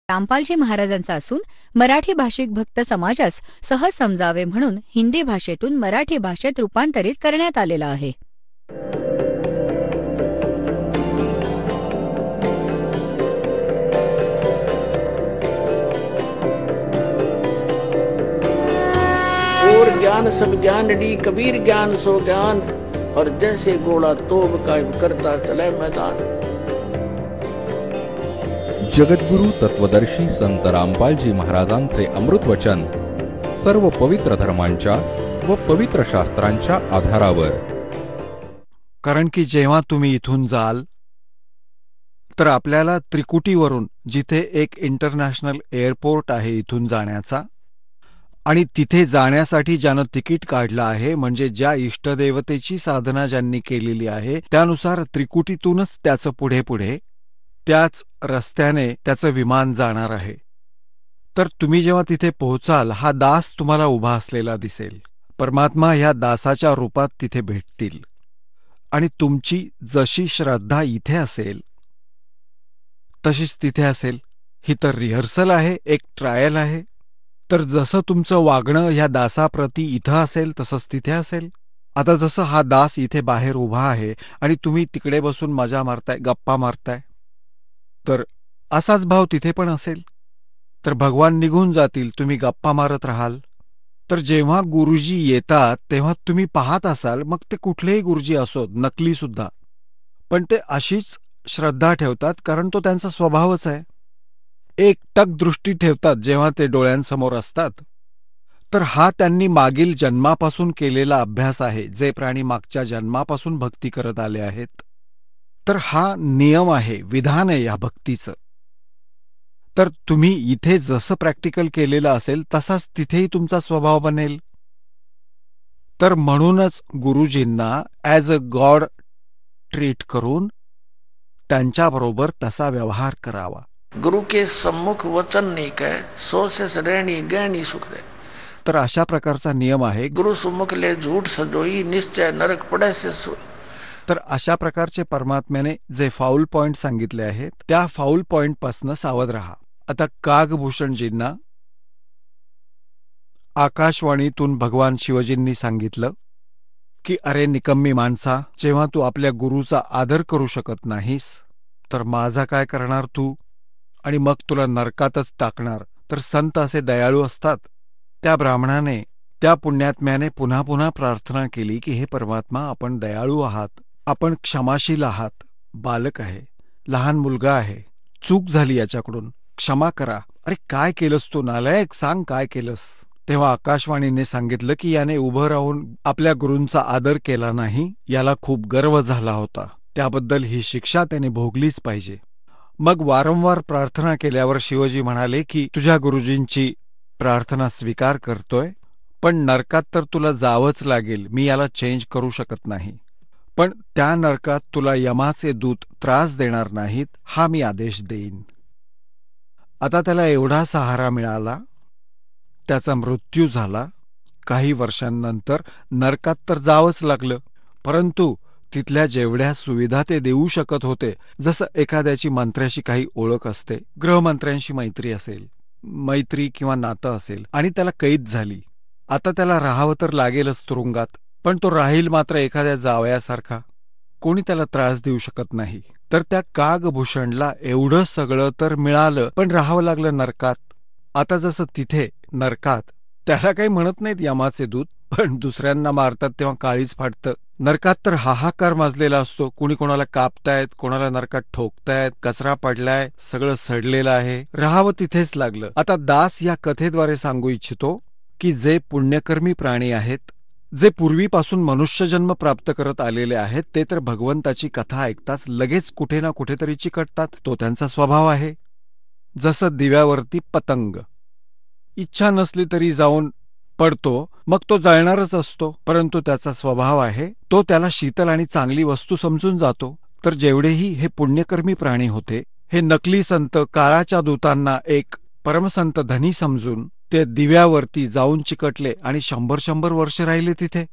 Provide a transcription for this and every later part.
रामपालजी महाराजांचा असून मराठी भाषिक भक्त समाजास सहज समजावे म्हणून हिंदी भाषेतून मराठी भाषेत रूपांतरित करण्यात आलेला आहे. और ज्ञान सब ज्ञानड़ी कबीर ज्ञान सो ज्ञान और जैसे गोला तोब कायम करता चले मैदान. जगद्गुरु तत्वदर्शी संत रामपालजी महाराजांचे अमृत वचन सर्व पवित्र धर्मांच्या व पवित्र शास्त्रांच्या आधारावर. कारण की जेव्हा तुम्ही इथून जाल तर आपल्याला त्रिकुटीवरून, जिथे एक इंटरनॅशनल एअरपोर्ट आहे इथून जाण्याचा, आणि तिथे जाण्यासाठी ज्यानं तिकीट काढलं आहे, म्हणजे ज्या इष्टदेवतेची साधना ज्यांनी केलेली आहे, त्यानुसार त्रिकुटीतूनच त्याचं पुढे पुढे त्याच रस्त्याने त्याचं विमान जाणार आहे. तर तुम्ही जेव्हा तिथे पोहोचाल, हा दास तुम्हाला उभा असलेला दिसेल. परमात्मा ह्या दासाच्या रूपात तिथे भेटतील आणि तुमची जशी श्रद्धा इथे असेल तशीच तिथे असेल. ही तर रिहर्सल आहे, एक ट्रायल आहे. तर जसं तुमचं वागणं ह्या दासाप्रती इथं असेल तसंच तिथे असेल. आता जसं हा दास इथे बाहेर उभा आहे आणि तुम्ही तिकडे बसून मजा मारताय, गप्पा मारताय, तर असाच भाव तिथे पण असेल. तर भगवान निघून जातील, तुम्ही गप्पा मारत राहाल. तर जेव्हा गुरुजी येतात तेव्हा तुम्ही पाहत असाल, मग ते कुठलेही गुरुजी असोत, नकली सुद्धा, पण ते अशीच श्रद्धा ठेवतात, कारण तो त्यांचा स्वभावच आहे. एकटक दृष्टी ठेवतात जेव्हा ते डोळ्यांसमोर असतात. तर हा त्यांनी मागील जन्मापासून केलेला अभ्यास आहे, जे प्राणी मागच्या जन्मापासून भक्ती करत आले आहेत. तर हा नियम आहे, विधान आहे या भक्तीचं. तर तुम्ही इथे जसं प्रॅक्टिकल केलेलं असेल तसाच तिथेही तुमचा स्वभाव बनेल. तर म्हणूनच गुरुजींना ॲज अ गॉड ट्रीट करून त्यांच्याबरोबर तसा व्यवहार करावा. गुरु के सम्मुख वचन नहीं कह, सो से रहनी गहनी सुख दे. तर अशा प्रकारचा नियम आहे. गुरु सुमुख ले झूठ सजोई, निश्चय नरक पडे से सोई. तर अशा प्रकारचे परमात्म्याने जे फाऊल पॉइंट सांगितले आहेत, त्या फाऊल पॉइंटपासून सावध राहा. आता कागभूषणजींना आकाशवाणीतून भगवान शिवजींनी सांगितलं की अरे निकम्मी माणसा, जेव्हा तू आपल्या गुरुचा आदर करू शकत नाहीस तर माझा काय करणार तू, आणि मग तुला नरकातच टाकणार. तर संत असे दयाळू असतात. त्या ब्राह्मणाने, त्या पुण्यात्म्याने पुन्हा पुन्हा प्रार्थना केली की हे परमात्मा, आपण दयाळू आहात, आपण क्षमाशील आहात. बालक आहे, लहान मुलगा आहे, चूक झाली याच्याकडून, क्षमा करा. अरे काय केलंस तू नालायक, सांग काय केलंस. तेव्हा आकाशवाणीने सांगितलं की याने उभं राहून आपल्या गुरूंचा आदर केला नाही, याला खूप गर्व झाला होता, त्याबद्दल ही शिक्षा त्याने भोगलीच पाहिजे. मग वारंवार प्रार्थना केल्यावर शिवजी म्हणाले की तुझ्या गुरुजींची प्रार्थना स्वीकार करतोय, पण नरकात तर तुला जावंच लागेल, मी याला चेंज करू शकत नाही. पण त्या नरकात तुला यमाचे दूत त्रास देणार नाहीत, हा मी आदेश देईन. आता त्याला एवढा सहारा मिळाला, त्याचा मृत्यू झाला. काही वर्षांनंतर नरकात तर जावंच लागलं, परंतु तिथल्या जेवढ्या सुविधा ते देऊ शकत होते, जसं एखाद्याची मंत्र्याशी काही ओळख असते, गृहमंत्र्यांशी मैत्री असेल, मैत्री किंवा नातं असेल, आणि त्याला कैद झाली, आता त्याला राहावं तर लागेलच तुरुंगात, पण तो राहील मात्र एखाद्या जावयासारखा, कोणी त्याला त्रास देऊ शकत नाही. तर त्या कागभूषणला एवढं सगळं तर मिळालं, पण राहावं लागलं नरकात. आता जसं तिथे नरकात त्याला काही म्हणत नाहीत यमाचे दूत, पण दुसऱ्यांना मारतात तेव्हा काळीच फाटतं. नरकात तर हाहाकार माजलेला असतो, कुणी कोणाला कापतायत, कोणाला नरकात ठोकतायत, कचरा पडलाय, सगळं सडलेलं आहे, राहावं तिथेच लागलं. आता दास या कथेद्वारे सांगू इच्छितो की जे पुण्यकर्मी प्राणी आहेत, जे पूर्वीपासून मनुष्यजन्म प्राप्त करत आलेले आहेत, ते तर भगवंताची कथा ऐकताच लगेच कुठे ना कुठेतरी चिकटतात. तो त्यांचा स्वभाव आहे. जसं दिव्यावरती पतंग, इच्छा नसली तरी जाऊन पडतो, मग तो जळणारच असतो, परंतु त्याचा स्वभाव आहे, तो त्याला शीतल आणि चांगली वस्तू समजून जातो. तर जेवढेही हे पुण्यकर्मी प्राणी होते, हे नकली संत काळाच्या दूतांना एक परमसंत धनी समजून ते दिव्यावरती जाऊन चिकटले आणि 100-100 वर्ष राहिले तिथे.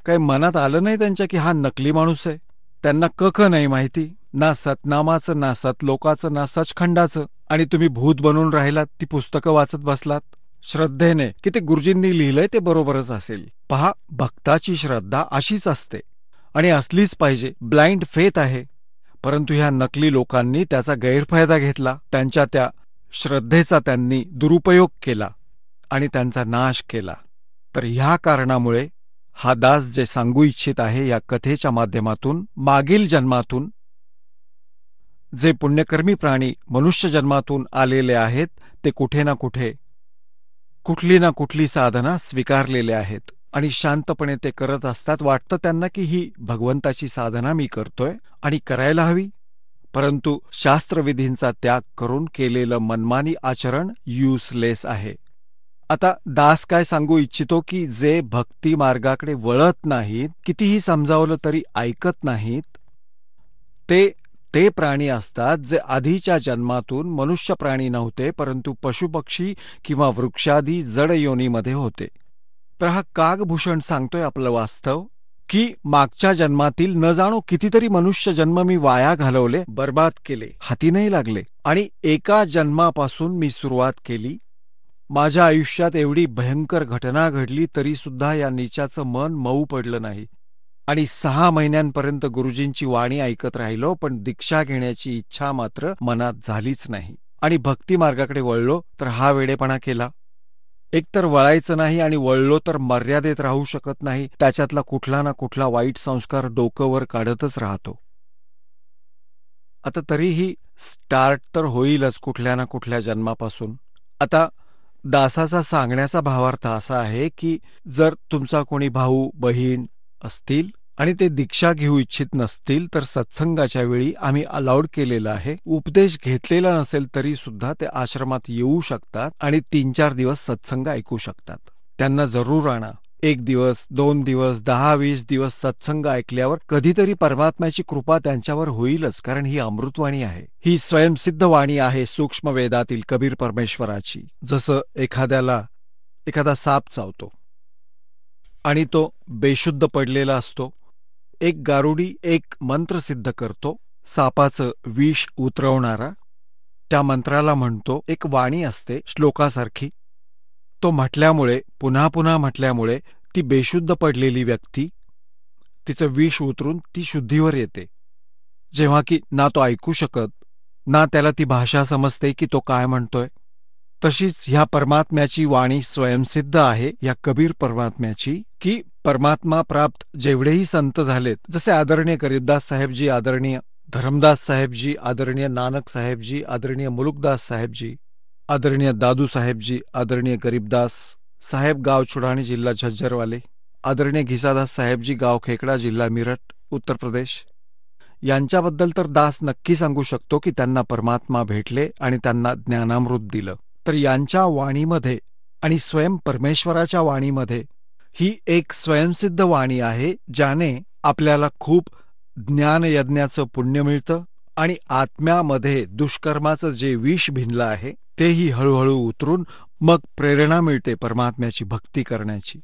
काही मनात आलं नाही त्यांच्या की हा नकली माणूस आहे. त्यांना कख नाही माहिती, ना सतनामाचं, ना सतलोकाचं, ना सचखंडाचं, आणि तुम्ही भूत बनून राहिलात, ती पुस्तकं वाचत बसलात श्रद्धेने की ते गुरुजींनी लिहिलंय ते बरोबरच असेल. पहा, भक्ताची श्रद्धा अशीच असते आणि असलीच पाहिजे. ब्लाइंड फेथ आहे. परंतु ह्या नकली लोकांनी त्याचा गैरफायदा घेतला. त्यांच्या त्या श्रद्धेचा त्यांनी दुरुपयोग केला आणि त्यांचा नाश केला. तर ह्या कारणामुळे हा दास जे सांगू इच्छित आहे या कथेच्या माध्यमातून, मागील जन्मातून जे पुण्यकर्मी प्राणी मनुष्य जन्मातून आलेले आहेत ते कुठे ना कुठे कुठली ना कुठली साधना स्वीकारलेले आहेत आणि शांतपणे ते करत असतात. वाटतं त्यांना की ही भगवंताची साधना मी करतोय आणि करायला हवी, परंतु शास्त्रविधींचा त्याग करून केलेलं मनमानी आचरण युजलेस आहे. आता दास काय सांगू इच्छितो की जे भक्ती मार्गाकडे वळत नाहीत, कितीही समजावलं तरी ऐकत नाहीत, ते प्राणी असतात जे आधीच्या जन्मातून मनुष्य प्राणी नव्हते, परंतु पशुपक्षी किंवा वृक्षादी जड योनीमध्ये होते. तर हा कागभूषण सांगतोय आपलं वास्तव की मागच्या जन्मातील न जाणो कितीतरी मनुष्य जन्म मी वाया घालवले, बर्बाद केले, हाती नाही लागले, आणि एका जन्मापासून मी सुरुवात केली. माझ्या आयुष्यात एवढी भयंकर घटना घडली तरी सुद्धा या नीचाचं मन मऊ पडलं नाही आणि 6 महिन्यांपर्यंत गुरुजींची वाणी ऐकत राहिलो, पण दीक्षा घेण्याची इच्छा मात्र मनात झालीच नाही. आणि भक्ती मार्गाकडे वळलो तर हा वेडेपणा केला. एकतर वळायचं नाही आणि वळलो तर मर्यादेत राहू शकत नाही, त्याच्यातला कुठला ना कुठला वाईट संस्कार डोकंवर काढतच राहतो. आता तरीही स्टार्ट तर होईलच कुठल्या ना कुठल्या जन्मापासून. आता दासाचा सांगण्याचा भावार्थ असा आहे की जर तुमचा कोणी भाऊ बहीण असतील आणि ते दीक्षा घेऊ इच्छित नसतील तर सत्संगाच्या वेळी आम्ही अलाउड केलेलं आहे. उपदेश घेतलेला नसेल तरी सुद्धा ते आश्रमात येऊ शकतात आणि 3-4 दिवस सत्संग ऐकू शकतात. त्यांना जरूर आणा. 1 दिवस, 2 दिवस, 10-20 दिवस सत्संग ऐकल्यावर कधीतरी परमात्म्याची कृपा त्यांच्यावर होईलच, कारण ही अमृतवाणी आहे. ही स्वयंसिद्ध वाणी आहे सूक्ष्म वेदातील कबीर परमेश्वराची. जसं एखादा साप चावतो आणि तो बेशुद्ध पडलेला असतो, एक गारुडी एक मंत्र सिद्ध करतो, सापाचं विष उतरवणारा. त्या मंत्राला म्हणतो, एक वाणी असते श्लोकासारखी, तो म्हटल्यामुळे, पुन्हा पुन्हा म्हटल्यामुळे ती बेशुद्ध पडलेली व्यक्ती, तिचं विष उतरून ती शुद्धीवर येते. जेव्हा की ना तो ऐकू शकत, ना त्याला ती भाषा समजते की तो काय म्हणतोय. तशीच ह्या परमात्म्याची वाणी स्वयंसिद्ध आहे, या कबीर परमात्म्याची, की परमात्मा प्राप्त जेवढेही संत झालेत, जसे आदरणीय गरीबदास साहेबजी, आदरणीय धरमदास साहेबजी, आदरणीय नानक साहेबजी, आदरणीय मुलुकदास साहेबजी, आदरणीय दादू साहेबजी, आदरणीय गरीबदास साहेब गाव छुडाणी जिल्हा झज्जरवाले, आदरणीय घिसादास साहेबजी गाव खेकडा जिल्हा मिरट उत्तर प्रदेश, यांच्याबद्दल तर दास नक्की सांगू शकतो की त्यांना परमात्मा भेटले आणि त्यांना ज्ञानामृत दिलं. तर यांच्या वाणीमध्ये आणि स्वयं परमेश्वराच्या वाणीमध्ये ही एक स्वयंसिद्ध वाणी आहे, ज्याने आपल्याला खूप ज्ञानयज्ञाचं पुण्य मिळतं आणि आत्म्यामध्ये दुष्कर्माचं जे विष भिनलं आहे तेही हळूहळू उतरून मग प्रेरणा मिळते परमात्म्याची भक्ती करण्याची.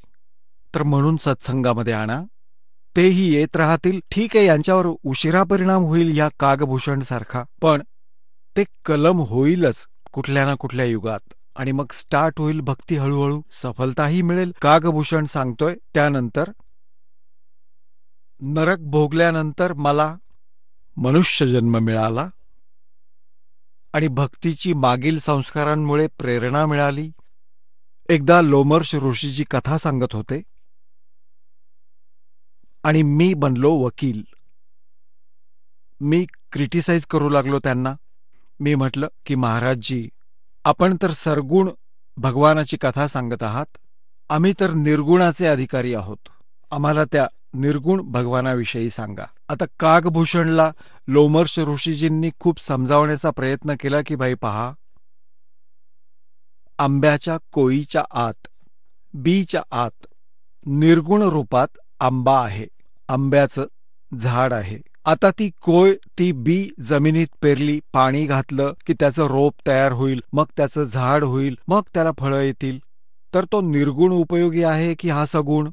तर म्हणून सत्संगामध्ये आणा, तेही येत राहतील. ठीक आहे, यांच्यावर उशिरा परिणाम होईल या कागभूषण सारखा, पण ते कलम होईलच कुठल्या ना कुठल्या युगात आणि मग स्टार्ट होईल भक्ती, हळूहळू सफलताही मिळेल. कागभूषण सांगतोय त्यानंतर नरक भोगल्यानंतर मला मनुष्य जन्म मिळाला आणि भक्तीची मागील संस्कारांमुळे प्रेरणा मिळाली. एकदा लोमर्ष ऋषीची कथा सांगत होते आणि मी बनलो वकील. मी क्रिटिसाइज करू लागलो त्यांना. मी म्हटलं की महाराजजी, आपण तर सरगुण भगवानाची कथा सांगत आहात, आम्ही तर निर्गुणाचे अधिकारी आहोत, आम्हाला त्या निर्गुण भगवानाविषयी सांगा. आता कागभूषणला लोमर्ष ऋषीजींनी खूप समजावण्याचा प्रयत्न केला की भाई पहा, आंब्याच्या कोळीच्या आत, बीच्या आत निर्गुण रूपात आंबा आहे, आंब्याचं झाड आहे. आता ती कोय, ती बी जमिनीत पेरली, पाणी घातलं की त्याचं रोप तयार होईल, मग त्याचं झाड होईल, मग त्याला फळं येतील. तर तो निर्गुण उपयोगी आहे की हा सगुण?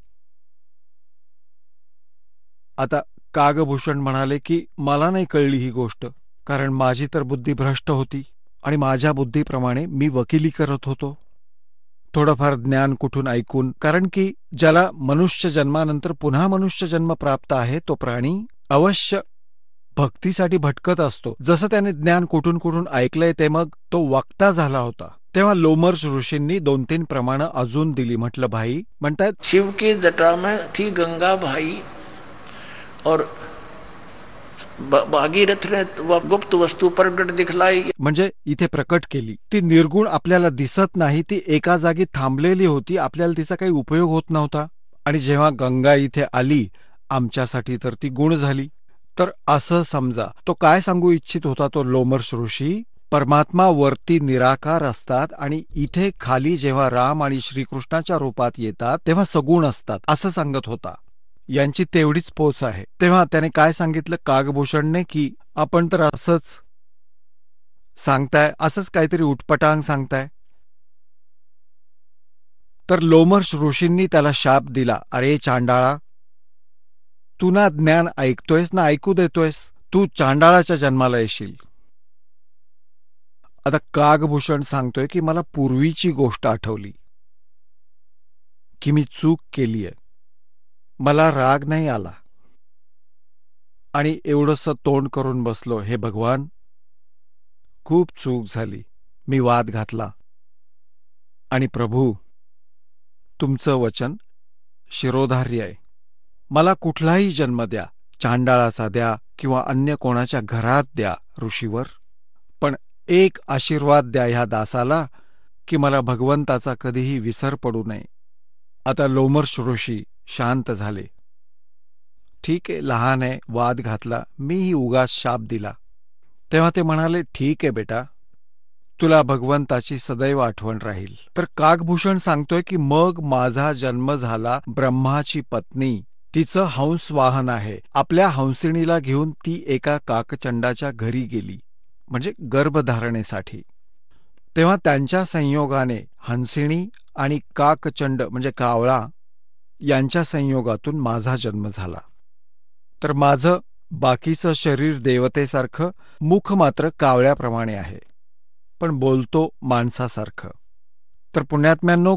आता कागभूषण म्हणाले की मला नाही कळली ही गोष्ट, कारण माझी तर बुद्धी भ्रष्ट होती आणि माझ्या बुद्धीप्रमाणे मी वकिली करत होतो. थोडंफार ज्ञान कुठून ऐकून, कारण की ज्याला मनुष्य जन्मानंतर पुन्हा मनुष्य जन्म प्राप्त आहे तो प्राणी अवश्य भक्तीसाठी भटकत असतो. जसं त्याने ज्ञान कुठून कुठून ऐकलंय ते मग तो वक्ता झाला होता. तेव्हा लोमर्ष ऋषींनी 2-3 प्रमाणं अजून दिली. म्हटलं भाई, म्हणतात शिव की जटा में थी गंगा भाई और भागीरथ ने वह गुप्त वस्तु प्रकट दिखलाई. म्हणजे इथे प्रकट केली. ती निर्गुण आपल्याला दिसत नाही, ती एका जागी थांबलेली होती, आपल्याला तिचा काही उपयोग होत नव्हता. आणि जेव्हा गंगा इथे आली आमच्यासाठी तर ती गुण झाली. तर असं समजा, तो काय सांगू इच्छित होता तो लोमर्ष ऋषी, परमात्मा वरती निराकार असतात आणि इथे खाली जेव्हा राम आणि श्रीकृष्णाच्या रूपात येतात तेव्हा सगुण असतात असं सांगत होता. यांची तेवढीच पोच आहे. तेव्हा त्याने काय सांगितलं कागभूषणने, की आपण तर असंच सांगताय, असंच काहीतरी उटपटांग सांगताय. तर लोमर्ष ऋषींनी त्याला शाप दिला, अरे चांडाळा, तू ना ज्ञान ऐकतोयस ना ऐकू देतोयस, तू चांडाळाच्या जन्माला येशील. आता कागभूषण सांगतोय की मला पूर्वीची गोष्ट आठवली की मी चूक केलीय, मला राग नाही आला आणि एवढंसं तोंड करून बसलो, हे भगवान खूप चूक झाली, मी वाद घातला आणि प्रभू तुमचं वचन शिरोधार्य आहे, मला कुठलाही जन्म द्या, चांडाळाचा द्या किंवा अन्य कोणाच्या घरात द्या ऋषीवर, पण एक आशीर्वाद द्या ह्या दासाला की मला भगवंताचा कधीही विसर पडू नये. आता लोमर्ष ऋषी शांत झाले. ठीक आहे, लहान आहे, वाद घातला, मीही उगाच शाप दिला. तेव्हा ते म्हणाले, ठीक आहे बेटा, तुला भगवंताची सदैव आठवण राहील. तर कागभूषण सांगतोय की मग माझा जन्म झाला ब्रह्माची पत्नी, तिचं हंस वाहन आहे. आपल्या हंसिणीला घेऊन ती एका काकचंडाच्या घरी गेली, म्हणजे गर्भधारणेसाठी. तेव्हा त्यांच्या संयोगाने हंसिणी आणि काकचंड म्हणजे कावळा यांच्या संयोगातून माझा जन्म झाला. तर माझं बाकीचं शरीर देवतेसारखं, मुख मात्र कावळ्याप्रमाणे आहे, पण बोलतो माणसासारखं. तर पुण्यात्म्यांनो,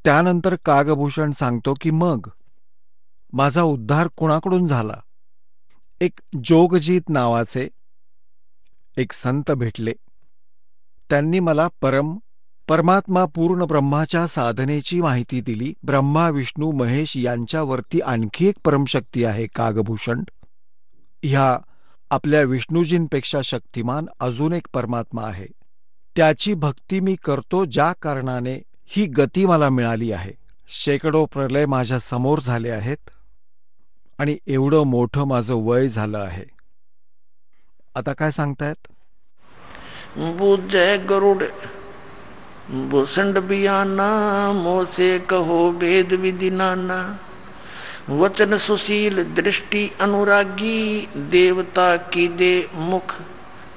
त्यानंतर कागभूषण सांगतो की मग माझा उद्धार कुणाकडून झाला. एक जोगजीत नावाचे एक संत भेटले. त्यांनी मला परमात्मा पूर्ण ब्रह्माच्या साधनेची माहिती दिली. ब्रह्मा विष्णू महेश यांच्यावरती आणखी एक परमशक्ती आहे कागभूषण. ह्या आपल्या विष्णूजींपेक्षा शक्तिमान अजून एक परमात्मा आहे. त्याची भक्ती मी करतो, ज्या कारणाने ही गती मला मिळाली आहे. शेकडो प्रलय माझ्या समोर झाले आहेत आणि एवढं मोठं माझं वय झालं आहे. आता काय सांगतायत? बुझे गरुड़ भूषण बियाना, मोसे कहो वेद विधि नाना, वचन सुशील दृष्टि अनुरागी, देवता की दे मुख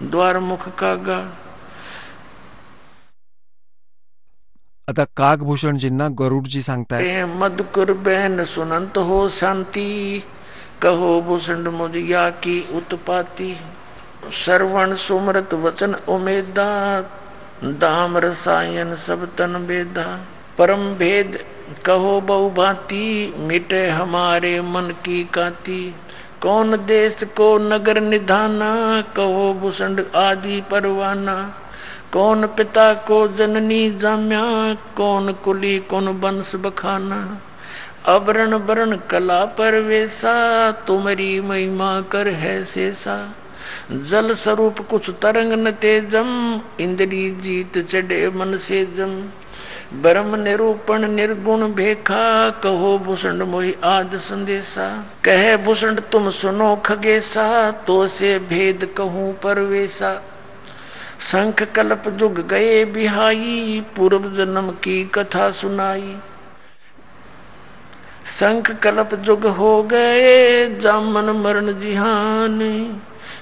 द्वार मुख कागा. आता कागभूषणजींना गरुडजी सांगतायत, मधुकर बहन सुनंत हो शांति, कहो भूषण मुझिया की उत्पाती, श्रवण सुमृत वचन उमेदा, दाम रसायन सब तन बेदा, परम भेद कहो बहुभांति, मिटे हमारे मन की काती, कौन देश को नगर निधाना, कहो भूषण आदि परवाना, कौन पिता को जननी जाम्या, कौन कुली कौन वंश बखाना, अवरण वरण कला परवेसा, तुम्हारी महिमा कर है शेषा, जल स्वरूप कुछ तरंग न तेजम, इंद्री जीत चढ़े मन से जम, ब्रह्म निरूपण निर्गुण भेखा, कहो भूषण मोहि आद संदेशा, कहे भूषण तुम सुनो खगेसा, तो से भेद कहूं परवेसा, शंख कल्प जुग गए बिहाई, पूर्व जन्म की कथा सुनाई, शंख कल्प जुग हो गए, जामन मरण जिहान,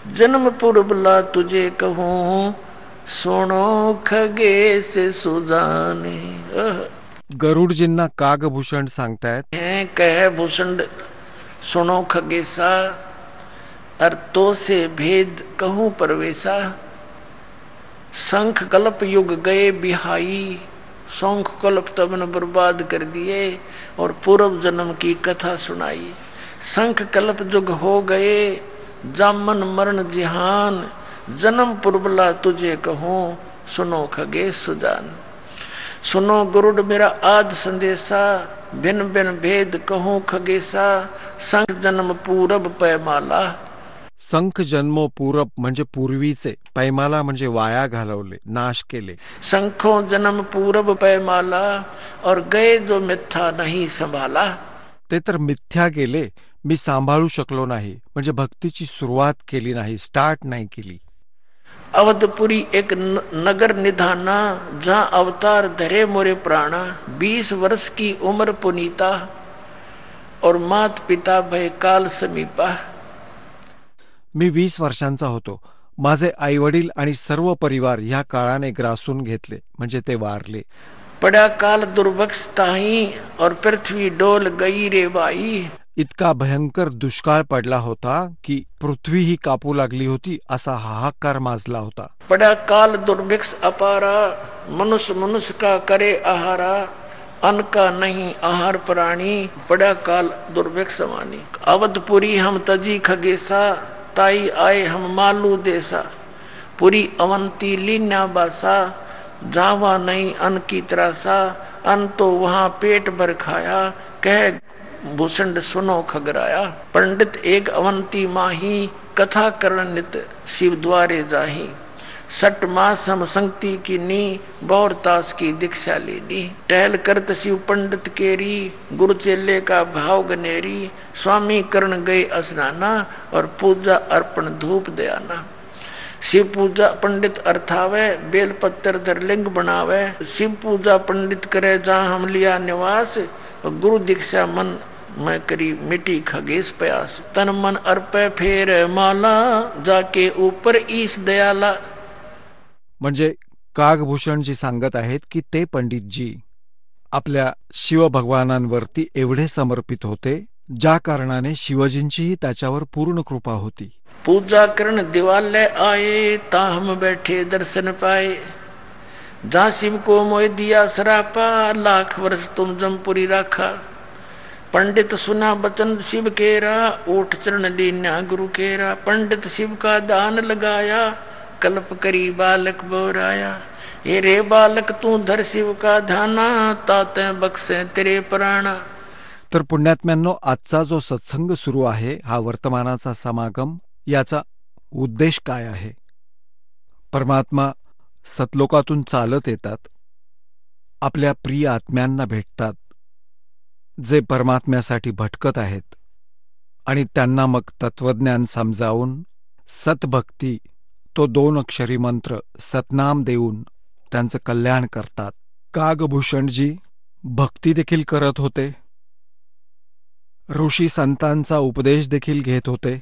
जन्म पूर्वला तुझे कहूं, सुनो खगे से सुजाने. गरुडजींना कागभूषण सांगतायत, कहे भूषण सुनो खगेसा, और तो से भेद कहूं परवेसा, शंख कल्प युग गए बिहाई, शंख कल्प तब न बर्बाद कर दिए और पूर्व जन्म की कथा सुनाई। शंख कल्प युग हो गए जामन मरण जिहान, जन्म पुरबला तुझे कहूं सुनो खगे सुजान। सुनो गुरुड मेरा आज संदेशा, भिन्न भिन्न भेद कहूं खगेसा, शंख जन्म पूरब पैमाला। संख जन्मो पूरब म्हणजे पूर्वीचे, पैमाला म्हणजे वाया घालवले, नाश केले। शंखों जन्म पूरब पैमाला, और गए जो मिथ्या नहीं संभाला। ते तर मिथ्या गेले, मी सांभाळू शकलो नाही, म्हणजे भक्तीची सुरुवात केली नाही, स्टार्ट नाही केली। अवधपुरी एक नगर निधाना, जहां अवतार धरे मोरे प्राणा। 20 वर्ष की उम्र पुनीता, और मात पिता भय काल समीपा। मी 20 वर्षांचा होतो, माझे आईवडील आणि सर्व परिवार ह्या काळाने ग्रासून घेतले, म्हणजे ते वारले। पड़ा काल दुर्भक्ष ताही, और पृथ्वी डोल गई रे बाई। इतका भयंकर दुष्काळ पडला होता की पृथ्वी ही कापू लागली होती, असा हाहाकार माजला होता। पड़ा काल दुर्भिक्ष अपारा, मनुष्य मनुष्य का करे आहारा। अन्न का नहीं आहार प्राणी, पड़ा काल दुर्भिक्ष समानी। अवधपुरी हम तजी खगेसा, ताई आए हम मालू देसा। पुरी अवंती लीन्या बासा, जावा नहीं अन्न की त्रासा। अन्न तो वहां पेट भर खाया, कह भूषण सुनो खगराया। पंडित एक अवंती माही, कथा करण नित शिव द्वारे जाही। 6 मास हम संगति की नी, बौर तास की दीक्षा लेनी। टहल करत शिव पंडित केरी, गुरु चेले का भाव गनेरी। स्वामी करण गए स्नाना, और पूजा अर्पण धूप दयाना। शिव पूजा पंडित अर्थावे, बेल पत्तर धर लिंग बनावे। शिव पूजा पंडित करे जहां हम लिया निवास, गुरु दीक्षा मन मैं करी मिटी खगेश प्यास। तन मन अर्पे फेर माला, जाके ऊपर ईश दयाला। म्हणजे कागभूषणजी सांगत आहेत की ते पंडितजी आपल्या शिवभगवानांवरती एवढे समर्पित होते, ज्या कारणाने शिवजींचीही त्याच्यावर पूर्ण कृपा होती। पूजा करण दिवालय आए, ता हम बैठे दर्शन पाए। जहां शिव को मोह दिया सरापा, लाख वर्ष तुम जमपुरी राखा। पंडित सुना बचन शिव केरा, ओठ चरण लीन्या गुरु केरा। पंडित शिव का दान लगाया, कल्प करी बालक बोराया। हे रे बालक तू धर शिव का ध्याना, ताते बक्षे तेरे प्राणा। तर पुण्यात्म्यांनो, आजचा जो सत्संग सुरू आहे, हा वर्तमानाचा समागम, याचा उद्देश काय आहे? परमात्मा सतलोकातून चालत येतात, आपल्या प्रिय आत्म्यांना भेटतात, जे परमात्म्यासाठी भटकत आहेत, आणि त्यांना मग तत्वज्ञान समजावून सतभक्ती, तो 2 अक्षरी मंत्र सतनाम देऊन त्यांचं कल्याण करतात। कागभूषणजी भक्ती देखील करत होते, ऋषी संतांचा उपदेश देखील घेत होते।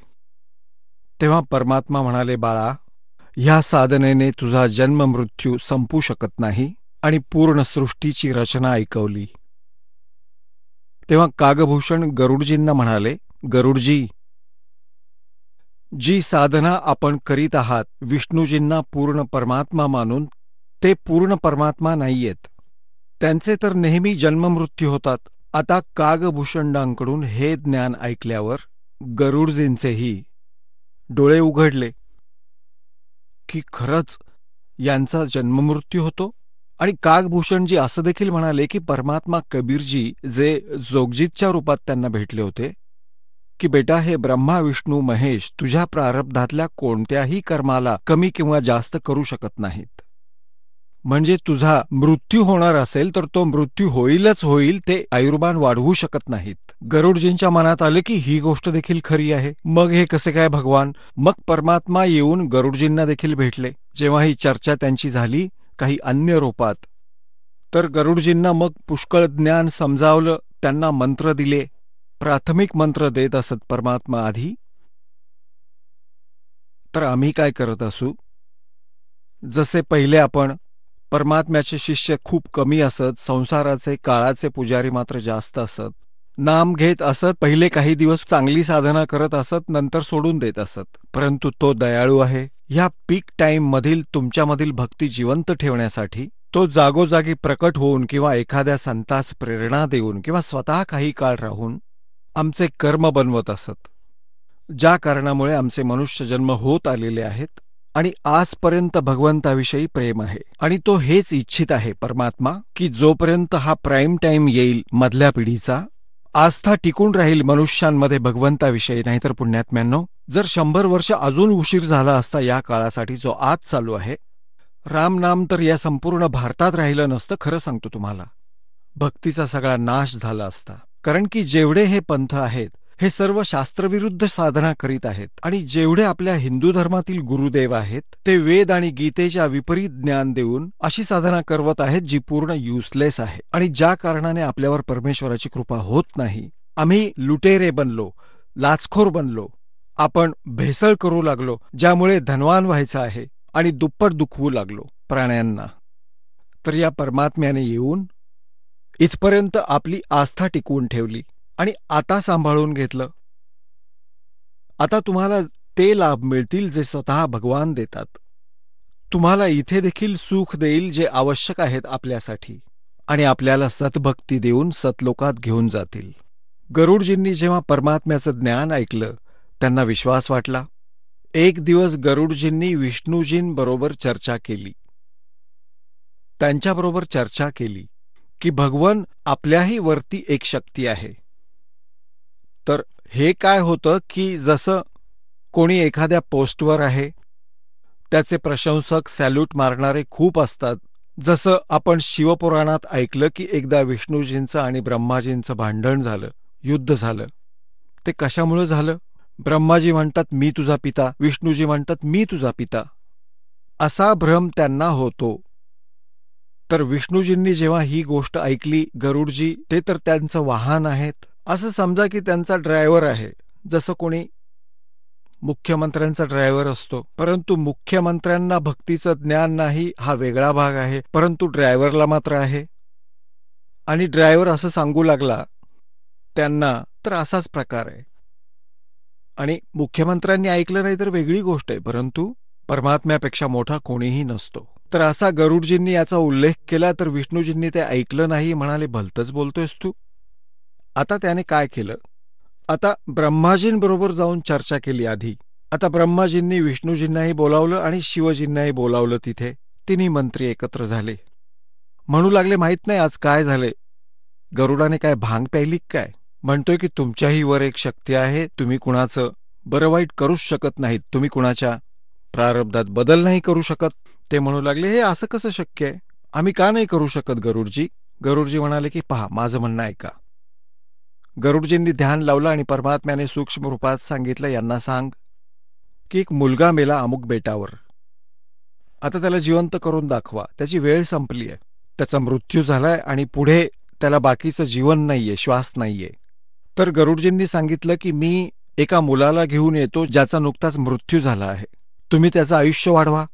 तेव्हा परमात्मा म्हणाले, बाळा, ह्या साधनेने तुझा जन्म मृत्यू संपू शकत नाही, आणि पूर्ण सृष्टीची रचना ऐकवली। तेव्हा कागभूषण गरुडजींना म्हणाले, गरुडजी, जी साधना आपण करीत आहात विष्णूजींना पूर्ण परमात्मा मानून, ते पूर्ण परमात्मा नाहीयेत, त्यांचे तर नेहमी जन्ममृत्यू होतात। आता कागभूषणांकडून हे ज्ञान ऐकल्यावर गरुडजींचेही डोळे उघडले की खरंच यांचा जन्ममृत्यू होतो। आणि कागभूषणजी असं देखील म्हणाले की परमात्मा कबीरजी जे जोगजीतच्या रूपात त्यांना भेटले होते, की बेटा, हे ब्रह्मा विष्णू महेश तुझ्या प्रारब्धातल्या कोणत्याही कर्माला कमी किंवा जास्त करू शकत नाहीत। म्हणजे तुझा मृत्यू होणार असेल तर तो मृत्यू होईलच होईल, ते आयुर्मान वाढवू शकत नाहीत। गरुडजींच्या मनात आले की ही गोष्ट देखील खरी आहे, मग हे कसे काय भगवान? मग परमात्मा येऊन गरुडजींना देखील भेटले। जेव्हा ही चर्चा त्यांची झाली काही अन्य रूपात, तर गरुडजींना मग पुष्कळ ज्ञान समजावलं, त्यांना मंत्र दिले, प्राथमिक मंत्र देत असत परमात्मा आधी। तर आम्ही काय करत असू, जसे पहिले आपण परमात्म्याचे शिष्य खूप कमी असत, संसाराचे काळाचे पुजारी मात्र जास्त असत, नाम घेत असत, पहिले काही दिवस चांगली साधना करत असत, नंतर सोडून देत असत. परंतु तो दयाळू आहे. ह्या पीक टाइम मधील तुमच्यामधील भक्ती जिवंत ठेवण्यासाठी तो जागोजागी प्रकट होऊन किंवा एखाद्या संतास प्रेरणा देऊन किंवा स्वतः काही काळ राहून आमचे कर्म बनवत असत, ज्या कारणामुळे आमचे मनुष्य जन्म होत आलेले आहेत आणि आजपर्यंत भगवंताविषयी प्रेम आहे. आणि तो हेच इच्छित आहे परमात्मा, की जोपर्यंत हा प्राईम टाइम येईल मधल्या पिढीचा, आस्था टिकून राहील मनुष्यांमध्ये भगवंताविषयी. नाहीतर पुण्यात्म्यांनो, जर 100 वर्ष अजून उशीर झाला असता या काळासाठी जो आज चालू आहे, रामनाम तर या संपूर्ण भारतात राहिलं नसतं. खरं सांगतो तुम्हाला, भक्तीचा सगळा नाश झाला असता. कारण की जेवढे हे पंथ आहेत हे सर्व शास्त्रविरुद्ध साधना करीत आहेत, आणि जेवढे आपल्या हिंदू धर्मातील गुरुदेव आहेत ते वेद आणि गीतेच्या विपरीत ज्ञान देऊन अशी साधना करवत आहेत जी पूर्ण युजलेस आहे, आणि ज्या कारणाने आपल्यावर परमेश्वराची कृपा होत नाही. आम्ही लुटेरे बनलो, लाचखोर बनलो, आपण भेसळ करू लागलो, ज्यामुळे धनवान व्हायचं आहे आणि दुप्पट दुखवू लागलो प्राण्यांना. तर या परमात्म्याने येऊन इथपर्यंत आपली आस्था टिकवून ठेवली आणि आता सांभाळून घेतलं. आता तुम्हाला ते लाभ मिळतील जे स्वतः भगवान देतात. तुम्हाला इथे देखील सुख देईल जे आवश्यक आहेत आपल्यासाठी, आणि आपल्याला सतभक्ती देऊन सतलोकात घेऊन जातील. गरुडजींनी जेव्हा परमात्म्याचं ज्ञान ऐकलं त्यांना विश्वास वाटला. एक दिवस गरुडजींनी विष्णूजींबरोबर चर्चा केली. त्यांच्याबरोबर चर्चा केली की भगवान आपल्याही वरती एक शक्ती आहे. तर हे काय होतं की जसं कोणी एखाद्या पोस्टवर आहे, त्याचे प्रशंसक सॅल्यूट मारणारे खूप असतात. जसं आपण शिवपुराणात ऐकलं की एकदा विष्णूजींचं आणि ब्रह्माजींचं भांडण झालं, युद्ध झालं. ते कशामुळे झालं? ब्रह्माजी म्हणतात मी तुझा पिता, विष्णूजी म्हणतात मी तुझा पिता. असा भ्रम त्यांना होतो. तर विष्णूजींनी जेव्हा ही गोष्ट ऐकली, गरुडजी ते तर त्यांचं वाहन आहेत, असं समजा की त्यांचा ड्रायव्हर आहे, जसं कोणी मुख्यमंत्र्यांचा ड्रायव्हर असतो. परंतु मुख्यमंत्र्यांना भक्तीचं ज्ञान नाही हा वेगळा भाग आहे, परंतु ड्रायव्हरला मात्र आहे. आणि ड्रायव्हर असं सांगू लागला त्यांना, तर असाच प्रकार आहे. आणि मुख्यमंत्र्यांनी ऐकलं नाही तर वेगळी गोष्ट आहे, परंतु परमात्म्यापेक्षा मोठा कोणीही नसतो. तर असा गरुडजींनी याचा उल्लेख केला, तर विष्णूजींनी ते ऐकलं नाही, म्हणाले भलतंच बोलतोयस तू. आता त्याने काय केलं? आता ब्रह्माजींबरोबर जाऊन चर्चा केली आधी. आता ब्रह्माजींनी विष्णूजींनाही बोलावलं आणि शिवजींनाही बोलावलं. तिथे तिन्ही मंत्री एकत्र झाले. म्हणू लागले माहित नाही आज काय झाले, गरुडाने काय भांग प्यायली काय? म्हणतोय की तुमच्याही वर एक शक्ती आहे, तुम्ही कुणाचं बरं वाईट करूच शकत नाहीत, तुम्ही कुणाच्या प्रारब्धात बदल नाही करू शकत. ते म्हणू लागले हे असं कसं शक्य आहे, आम्ही का नाही करू शकत गरुडजी? गरुडजी म्हणाले की पहा माझं म्हणणं ऐका. गरुडजींनी ध्यान लावलं आणि परमात्म्याने सूक्ष्म रूपात सांगितलं, यांना सांग की एक मुलगा मेला अमुक बेटावर, आता त्याला जिवंत करून दाखवा. त्याची वेळ संपली आहे, त्याचा मृत्यू झालाय आणि पुढे त्याला बाकीचं जीवन नाहीये, श्वास नाहीये. तर गरुडजींनी सांगितलं की मी एका मुलाला घेऊन येतो ज्याचा नुकताच मृत्यू झाला आहे, तुम्ही त्याचं आयुष्य वाढवा.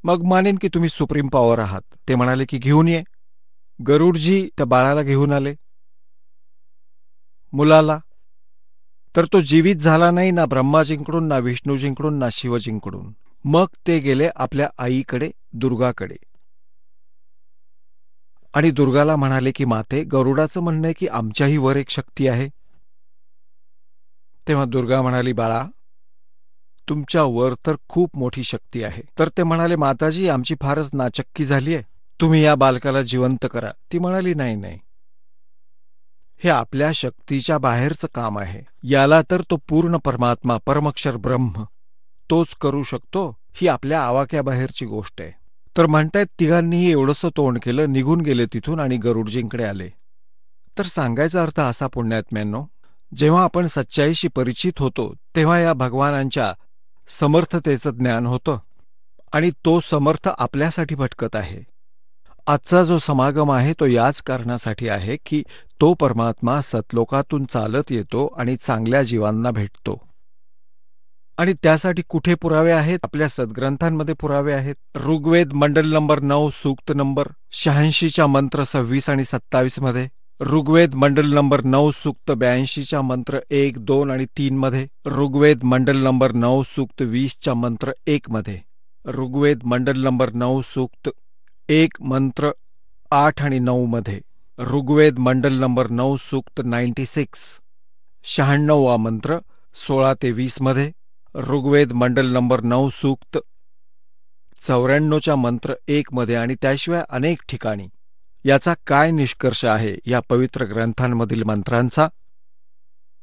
मग मानेन की तुम्ही सुप्रीम पॉवर आहात. ते म्हणाले की घेऊन ये. गरुडजी त्या बाळाला घेऊन आले, मुलाला. तर तो जीवित झाला नाही, ना ब्रह्माजींकडून, ना विष्णूजींकडून, ना शिवजींकडून. मग ते गेले आपल्या आईकडे, दुर्गाकडे. आणि दुर्गाला म्हणाले की माते, गरुडाचं म्हणणं आहे की आमच्याही वर एक शक्ती आहे. तेव्हा दुर्गा म्हणाली, बाळा तुमच्या वर तर खूप मोठी शक्ती आहे. तर ते म्हणाले, माताजी आमची फारच नाचक्की झाली आहे, तुम्ही या बालकाला जिवंत करा. ती म्हणाली, नाही नाही, हे आपल्या शक्तीच्या बाहेरचं काम आहे, याला तर तो पूर्ण परमात्मा परमक्षर ब्रह्म तोच करू शकतो, ही आपल्या आवाक्याबाहेरची गोष्ट आहे. तर म्हणतायत तिघांनीही एवढंसं तोंड केलं, निघून गेले तिथून आणि गरुडजींकडे आले. तर सांगायचा अर्थ असा पुण्यात्म्यांनो, जेव्हा आपण सच्चाईशी परिचित होतो तेव्हा या भगवानांच्या समर्थतेचं ज्ञान होतं, आणि तो समर्थ आपल्यासाठी भटकत आहे. आजचा जो समागम आहे तो याच कारणासाठी आहे की तो परमात्मा सतलोकातून चालत येतो आणि चांगल्या जीवांना भेटतो. आणि त्यासाठी कुठे पुरावे आहेत? आपल्या सद्ग्रंथांमध्ये पुरावे आहेत. ऋग्वेद मंडल नंबर 9 सूक्त नंबर 86च्या मंत्र 26 आणि 27 मध्ये ऋग्वेद मंडल नंबर 9 सूक्त 82च्या मंत्र 1, 2 आणि 3 मध्ये, ऋग्वेद मंडल नंबर 9 सूक्त 20च्या मंत्र 1 मध्ये, ऋग्वेद मंडल नंबर 9 सूक्त 1 मंत्र 8 आणि 9 मध्ये, ऋग्वेद मंडल नंबर 9 सूक्त 96 वा मंत्र 16 ते 20 मध्ये, ऋग्वेद मंडल नंबर 9 सूक्त 94च्या मंत्र 1 मध्ये आणि त्याशिवाय अनेक ठिकाणी. याचा काय निष्कर्ष आहे या पवित्र ग्रंथांमधील मंत्रांचा?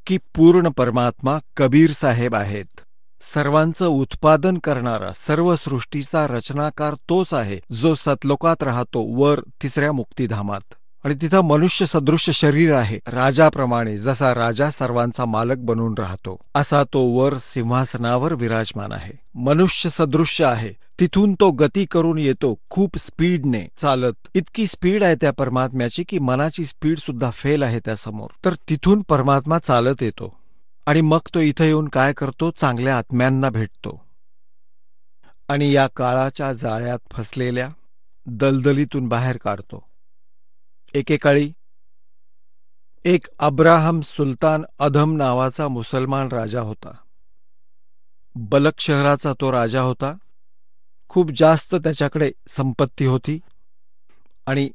की पूर्ण परमात्मा कबीर साहेब आहेत. सर्वांचं उत्पादन करणारा, सर्व सृष्टीचा रचनाकार तोच आहे, जो सतलोकात राहतो वर 3ऱ्या मुक्तिधामात. आणि तिथं मनुष्य सदृश्य शरीर आहे. राजाप्रमाणे जसा राजा सर्वांचा मालक बनून राहतो, असा तो वर सिंहासनावर विराजमान आहे. मनुष्य सदृश्य आहे. तिथून तो गती करून येतो खूप स्पीडने चालत. इतकी स्पीड आहे त्या परमात्म्याची की मनाची स्पीड सुद्धा फेल आहे त्यासमोर. तर तिथून परमात्मा चालत येतो आणि मग तो इथं येऊन काय करतो? चांगल्या आत्म्यांना भेटतो आणि या काळाच्या जाळ्यात फसलेल्या दलदलीतून बाहेर काढतो. एकेकाळी एक अब्राहम सुलतान अधम नावाचा मुसलमान राजा होता. बलक शहराचा तो राजा होता. खूप जास्त त्याच्याकडे संपत्ती होती आणि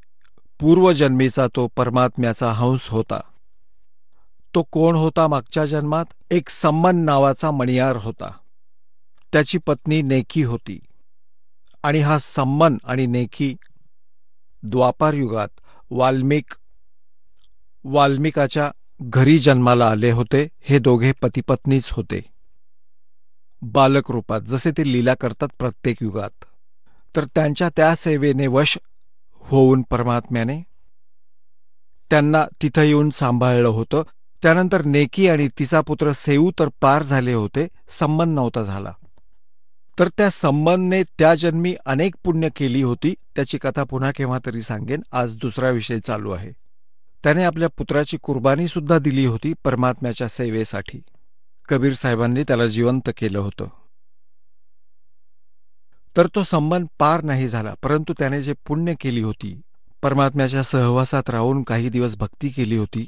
पूर्वजन्मीचा तो परमात्म्याचा हंस होता. तो कोण होता मागच्या जन्मात? एक सम्मन नावाचा मणियार होता. त्याची पत्नी नेकी होती आणि हा सम्मन आणि नेकी द्वापार युगात वाल्मिकाच्या घरी जन्माला आले होते. हे दोघे पतिपत्नीच होते बालक रूपात, जसे ते लीला करतात प्रत्येक युगात. तर त्यांच्या त्या सेवेने वश होऊन परमात्म्याने त्यांना तिथं येऊन सांभाळलं होतं. त्यानंतर नेकी आणि तिचा पुत्र सेऊ तर पार झाले होते, सम्मन नव्हता झाला. तर त्या सम्मनने त्या जन्मी अनेक पुण्य केली होती. त्याची कथा पुन्हा केव्हा तरी सांगेन. आज दुसरा विषय चालू आहे. त्याने आपल्या पुत्राची कुर्बानी सुद्धा दिली होती परमात्म्याच्या सेवेसाठी. कबीर साहेबांनी त्याला जिवंत केलं होतं. तर तो सम्मन पार नाही झाला, परंतु त्याने जे पुण्य केली होती, परमात्म्याच्या सहवासात राहून काही दिवस भक्ती केली होती,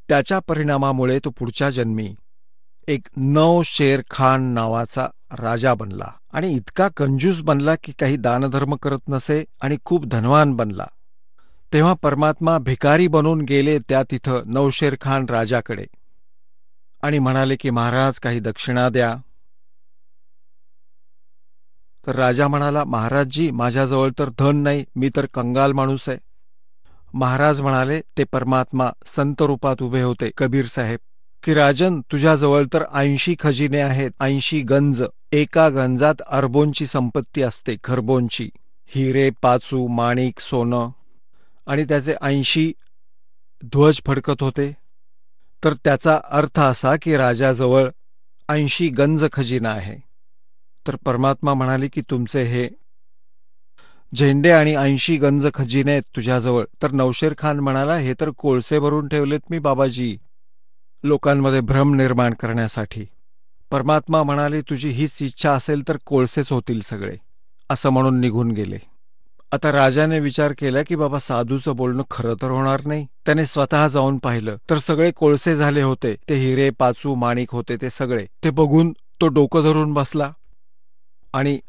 त्याच्या परिणामामुळे तो पुढच्या जन्मी एक नौशेर खान नावाचा राजा बनला. आणि इतका कंजूस बनला की काही दानधर्म करत नसे आणि खूप धनवान बनला. तेव्हा परमात्मा भिकारी बनून गेले त्या तिथं नौशेर खान राजाकडे आणि म्हणाले की महाराज काही दक्षिणा द्या. तर राजा म्हणाला, महाराजजी माझ्याजवळ तर धन नाही, मी तर कंगाल माणूस आहे. महाराज म्हणाले, ते परमात्मा संत रूपात उभे होते कबीर साहेब, की राजन तुझ्याजवळ तर 80 खजिने आहेत, 80 गंज. एका गंजात अरबोंची संपत्ती असते, खरबोंची, हिरे, पाचू, माणिक, सोनं. आणि त्याचे 80 ध्वज फडकत होते. तर त्याचा अर्थ असा की राजाजवळ 80 गंज खजिना आहे. तर परमात्मा म्हणाले की तुमचे हे झेंडे आणि 80 गंज खजिने आहेत तुझ्याजवळ. तर नौशेर खान म्हणाला, हे तर कोळसे भरून ठेवलेत मी बाबाजी, लोकांमध्ये भ्रम निर्माण करण्यासाठी. परमात्मा म्हणाले, तुझी हीच इच्छा असेल तर कोळसेच होतील सगळे. असं म्हणून निघून गेले. आता राजाने विचार केला की बाबा साधूचं बोलणं खरं तर होणार नाही. त्याने स्वतः जाऊन पाहिलं तर सगळे कोळसे झाले होते. ते हिरे, पाचू, माणिक होते ते सगळे. ते बघून तो डोकं धरून बसला आणि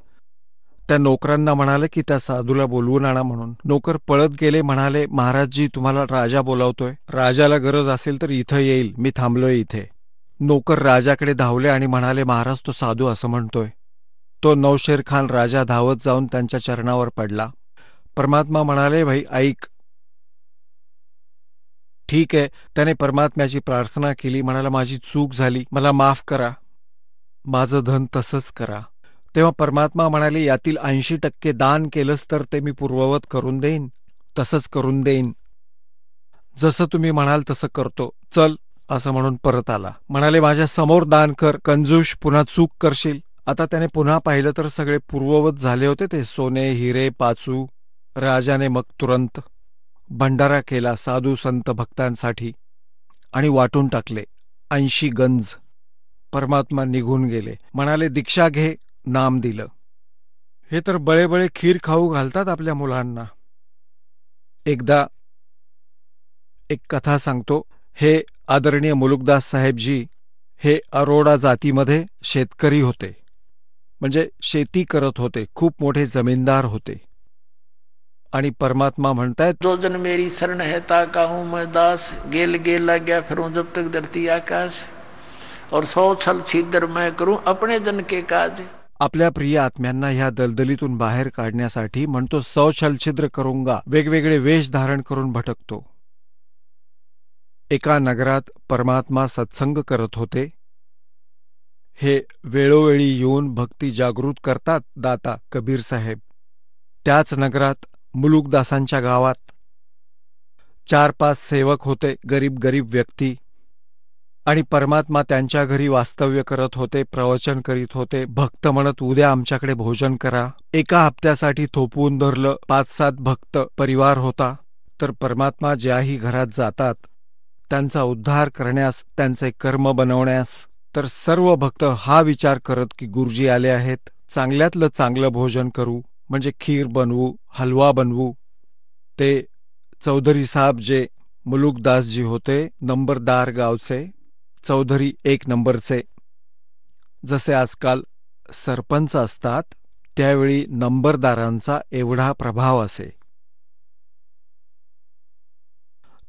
त्या नोकरांना म्हणाले की त्या साधूला बोलवून आणा म्हणून. नोकर पळत गेले, म्हणाले, महाराजजी तुम्हाला राजा बोलावतोय. राजाला गरज असेल तर इथं येईल, मी थांबलोय इथे. नोकर राजाकडे धावले आणि म्हणाले, महाराज तो साधू असं म्हणतोय. तो नौशेर खान राजा धावत जाऊन त्यांच्या चरणावर पडला. परमात्मा म्हणाले, भाई ऐक. ठीक आहे. त्याने परमात्म्याची प्रार्थना केली, म्हणाला माझी चूक झाली, मला माफ करा, माझं धन तसंच करा. तेव्हा परमात्मा म्हणाले, यातील 80% दान केलंस तर ते मी पूर्ववत करून देईन, तसंच करून देईन. जसं तुम्ही म्हणाल तसं करतो, चल असं म्हणून परत आला. म्हणाले, माझ्या समोर दान कर, कंजूष पुन्हा चूक करशील. आता त्याने पुन्हा पाहिलं तर सगळे पूर्ववत झाले होते ते सोने, हिरे, पाचू. राजाने मग तुरंत भंडारा केला साधू संत भक्तांसाठी आणि वाटून टाकले 80 गंज. परमात्मा निघून गेले. म्हणाले, दीक्षा घे, नाम दिलं. हे तर बळेबळे खीर खाऊ घालतात आपल्या मुलांना. एकदा एक कथा सांगतो. हे आदरणीय मुलुकदास साहेबजी हे अरोडा जातीमध्ये शेतकरी होते, म्हणजे शेती करत होते, खूप मोठे जमीनदार होते. आणि परमात्मा म्हणतायत, जो जन मेरी शरण है ताका हूं मैं दास, गेल गेल लग गया फिरूं जब तक धरती आकाश, और 100 छल छिद्र मैं करूं अपने जन के काज. आपल्या प्रिय आत्म्यांना ह्या दलदलीतून बाहेर काढण्यासाठी म्हणतो 100 छल छिद्र करूंगा, वेगवेगळे वेश धारण करून भटकतो. एका नगरात परमात्मा सत्संग करत होते. हे वेळोवेळी येऊन भक्ती जागृत करतात दाता कबीर साहेब. त्याच नगरात मुलुकदासांच्या गावात 4-5 सेवक होते, गरीब गरीब व्यक्ती. आणि परमात्मा त्यांच्या घरी वास्तव्य करत होते, प्रवचन करीत होते. भक्त म्हणत, उद्या आमच्याकडे भोजन करा. एका हप्त्यासाठी थोपवून धरलं. 5-7 भक्त परिवार होता. तर परमात्मा ज्याही घरात जातात त्यांचा उद्धार करण्यास, त्यांचे कर्म बनवण्यास, तर सर्व भक्त हा विचार करत की गुरुजी आले आहेत, चांगल्यातलं चांगलं भोजन करू, म्हणजे खीर बनवू, हलवा बनवू. ते चौधरी साहेब जे मुलुकदासजी होते, नंबरदार गावचे, चौधरी 1 नंबरचे. जसे आजकाल सरपंच असतात त्यावेळी नंबरदारांचा एवढा प्रभाव असे.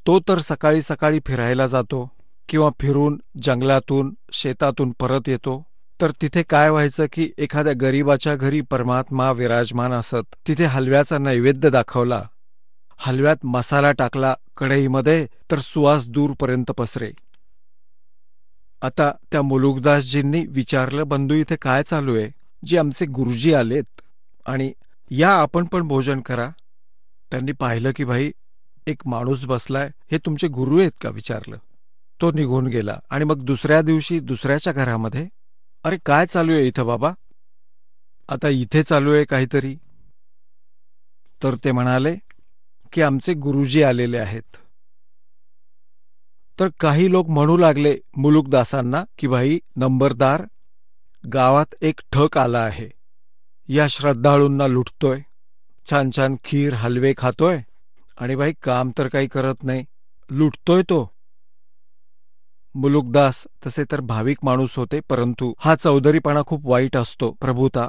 तो तर सकाळी सकाळी फिरायला जातो किंवा फिरून जंगलातून शेतातून परत येतो. तर तिथे काय व्हायचं की एखाद्या गरीबाच्या घरी परमात्मा विराजमान असत. तिथे हलव्याचा नैवेद्य दाखवला, हलव्यात मसाला टाकला कढईमध्ये, तर सुवास दूरपर्यंत पसरे. आता त्या मुलुकदासजींनी विचारलं, बंधू इथे काय चालू आहे? जी आमचे गुरुजी आलेत आणि या आपण पण भोजन करा. त्यांनी पाहिलं की भाई एक माणूस बसलाय, हे तुमचे गुरु आहेत का विचारलं. तो निघून गेला. आणि मग दुसऱ्या दिवशी दुसऱ्याच्या घरामध्ये, अरे काय चालू आहे इथं बाबा? आता इथे चालू आहे काहीतरी. तर ते म्हणाले की आमचे गुरुजी आलेले आहेत. तर काही लोक म्हणू लागले मुलुकदासांना की भाई नंबरदार गावात एक ठग आला आहे, या श्रद्धाळूंना लुटतोय, छान छान खीर हलवे खातोय आणि भाई काम तर काही करत नाही, लुटतोय तो. मुलुकदास तसे तर भाविक माणूस होते, परंतु हा चौधरीपणा खूप वाईट असतो, प्रभुता.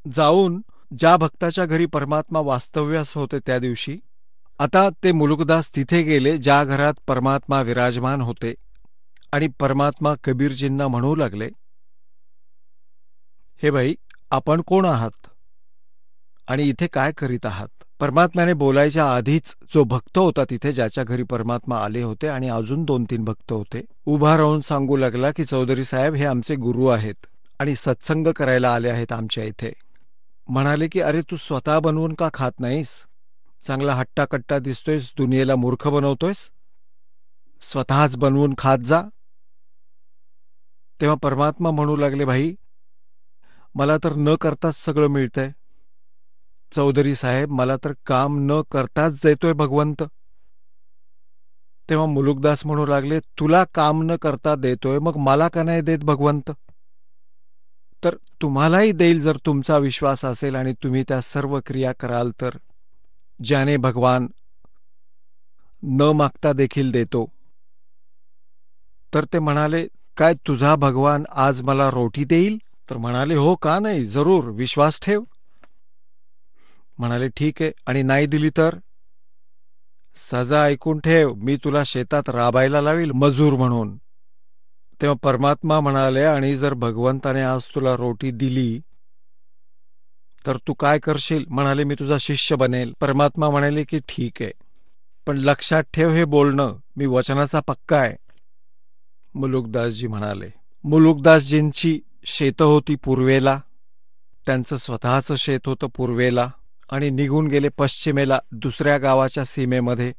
जाऊन ज्या भक्ताच्या घरी परमात्मा वास्तव्यास होते त्या दिवशी, आता ते मुलुकदास तिथे गेले ज्या घरात परमात्मा विराजमान होते. आणि परमात्मा कबीरजींना म्हणू लागले, हे भाई आपण कोण आहात आणि इथे काय करीत आहात? परमात्म्याने बोलायच्या आधीच जो भक्त होता तिथे, ज्याच्या घरी परमात्मा आले होते, आणि अजून 2-3 भक्त होते, उभा राहून सांगू लागला की चौधरी साहेब हे आमचे गुरु आहेत आणि सत्संग करायला आले आहेत आमच्या इथे. म्हणाले की अरे तू स्वतः बनवून का खात नाहीस? चांगला हट्टाकट्टा दिसतोयस, दुनियेला मूर्ख बनवतोयस, स्वतःच बनवून खात जा. तेव्हा परमात्मा म्हणू लागले, भाई मला तर न करताच सगळं मिळतंय. चौधरी साहेब मला तर काम न करताच देतोय भगवंत. तेव्हा मुलुकदास म्हणू लागले, तुला काम न करता देतोय, मग मला का नाही देत भगवंत? तर तुम्हालाही देईल जर तुमचा विश्वास असेल आणि तुम्ही त्या सर्व क्रिया कराल तर. ज्याने भगवान न मागता देखील देतो. तर ते म्हणाले, काय तुझा भगवान आज मला रोटी देईल? तर म्हणाले, हो का नाही, जरूर, विश्वास ठेव. म्हणाले ठीक आहे, आणि नाही दिली तर? सजा ऐकून ठेव, मी तुला शेतात राबायला लावील मजूर म्हणून. तेव्हा परमात्मा म्हणाले, आणि जर भगवंताने आज तुला रोटी दिली तर तू काय करशील? म्हणाले, मी तुझा शिष्य बनेल. परमात्मा म्हणाले की ठीक आहे, पण लक्षात ठेव हे बोलणं, मी वचनाचा पक्का आहे. मुलुकदासजी म्हणाले. मुलुकदासजींची शेतं होती पूर्वेला, त्यांचं स्वतःचं शेत होतं पूर्वेला, आणि निघून गेले पश्चिमेला दुसऱ्या गावाच्या सीमेमध्ये.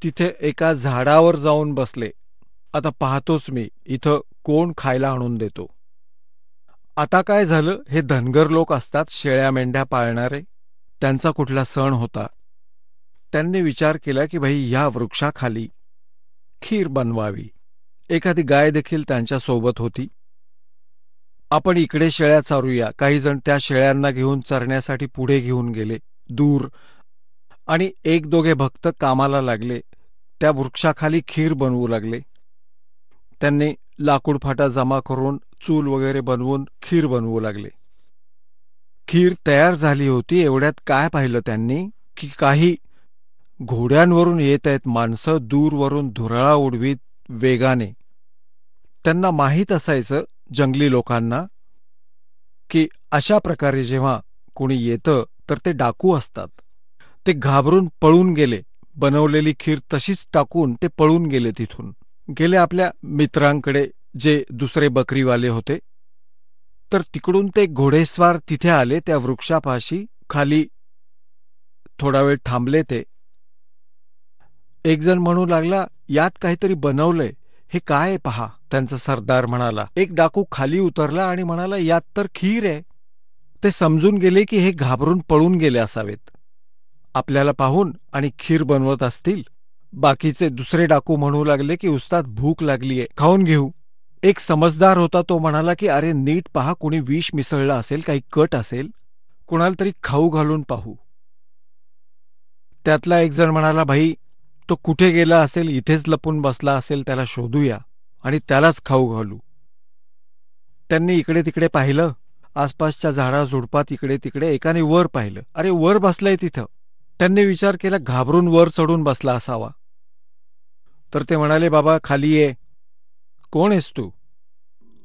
तिथे एका झाडावर जाऊन बसले. आता पाहतोच मी इथं कोण खायला आणून देतो. आता काय झालं, हे धनगर लोक असतात, शेळ्या मेंढ्या पाळणारे, त्यांचा कुठला सण होता. त्यांनी विचार केला की भाई या वृक्षाखाली खीर बनवावी. एखादी गाय देखील त्यांच्या सोबत होती. आपण इकडे शेळ्या चारूया. काही जण त्या शेळ्यांना घेऊन चरण्यासाठी पुढे घेऊन गेले दूर, आणि 1-2 भक्त कामाला लागले. त्या वृक्षाखाली खीर बनवू लागले. त्यांनी लाकूड फाटा जमा करून चूल वगैरे बनवून खीर बनवू लागले. खीर तयार झाली होती एवढ्यात काय पाहिलं त्यांनी की काही घोड्यांवरून येत आहेत माणसं, दूरवरून धुरळा उडवीत वेगाने. त्यांना माहीत असायचं जंगली लोकांना की अशा प्रकारे जेव्हा कोणी येतं तर ते डाकू असतात. ते घाबरून पळून गेले. बनवलेली खीर तशीच टाकून ते पळून गेले. तिथून गेले आपल्या मित्रांकडे जे दुसरे बकरीवाले होते. तर तिकडून ते घोडेस्वार तिथे आले त्या वृक्षापाशी. खाली थोडा वेळ थांबले ते. एक जण म्हणू लागला, यात काहीतरी बनवलंय, हे काय पहा. त्यांचा सरदार म्हणाला. एक डाकू खाली उतरला आणि म्हणाला, यात तर खीर आहे. ते समजून गेले की हे घाबरून पळून गेले असावेत आपल्याला पाहून आणि खीर बनवत असतील. बाकीचे दुसरे डाकू म्हणू लागले की उस्ताद भूक लागलीये, खाऊन घेऊ. एक समजदार होता तो म्हणाला की अरे नीट पहा, कुणी विष मिसळलं असेल, काही कट असेल, कुणाला तरी खाऊ घालून पाहू. त्यातला एक जण म्हणाला, भाई तो कुठे गेला असेल, इथेच लपून बसला असेल, त्याला शोधूया आणि त्यालाच खाऊ घालू. त्यांनी इकडे तिकडे पाहिलं, आसपासच्या झाडाझुडपात इकडे तिकडे. एकाने वर पाहिलं, अरे वर बसलाय तिथं. त्यांनी विचार केला घाबरून वर चढून बसला असावा. तर ते म्हणाले, बाबा खाली ये. कोण आहेस तू?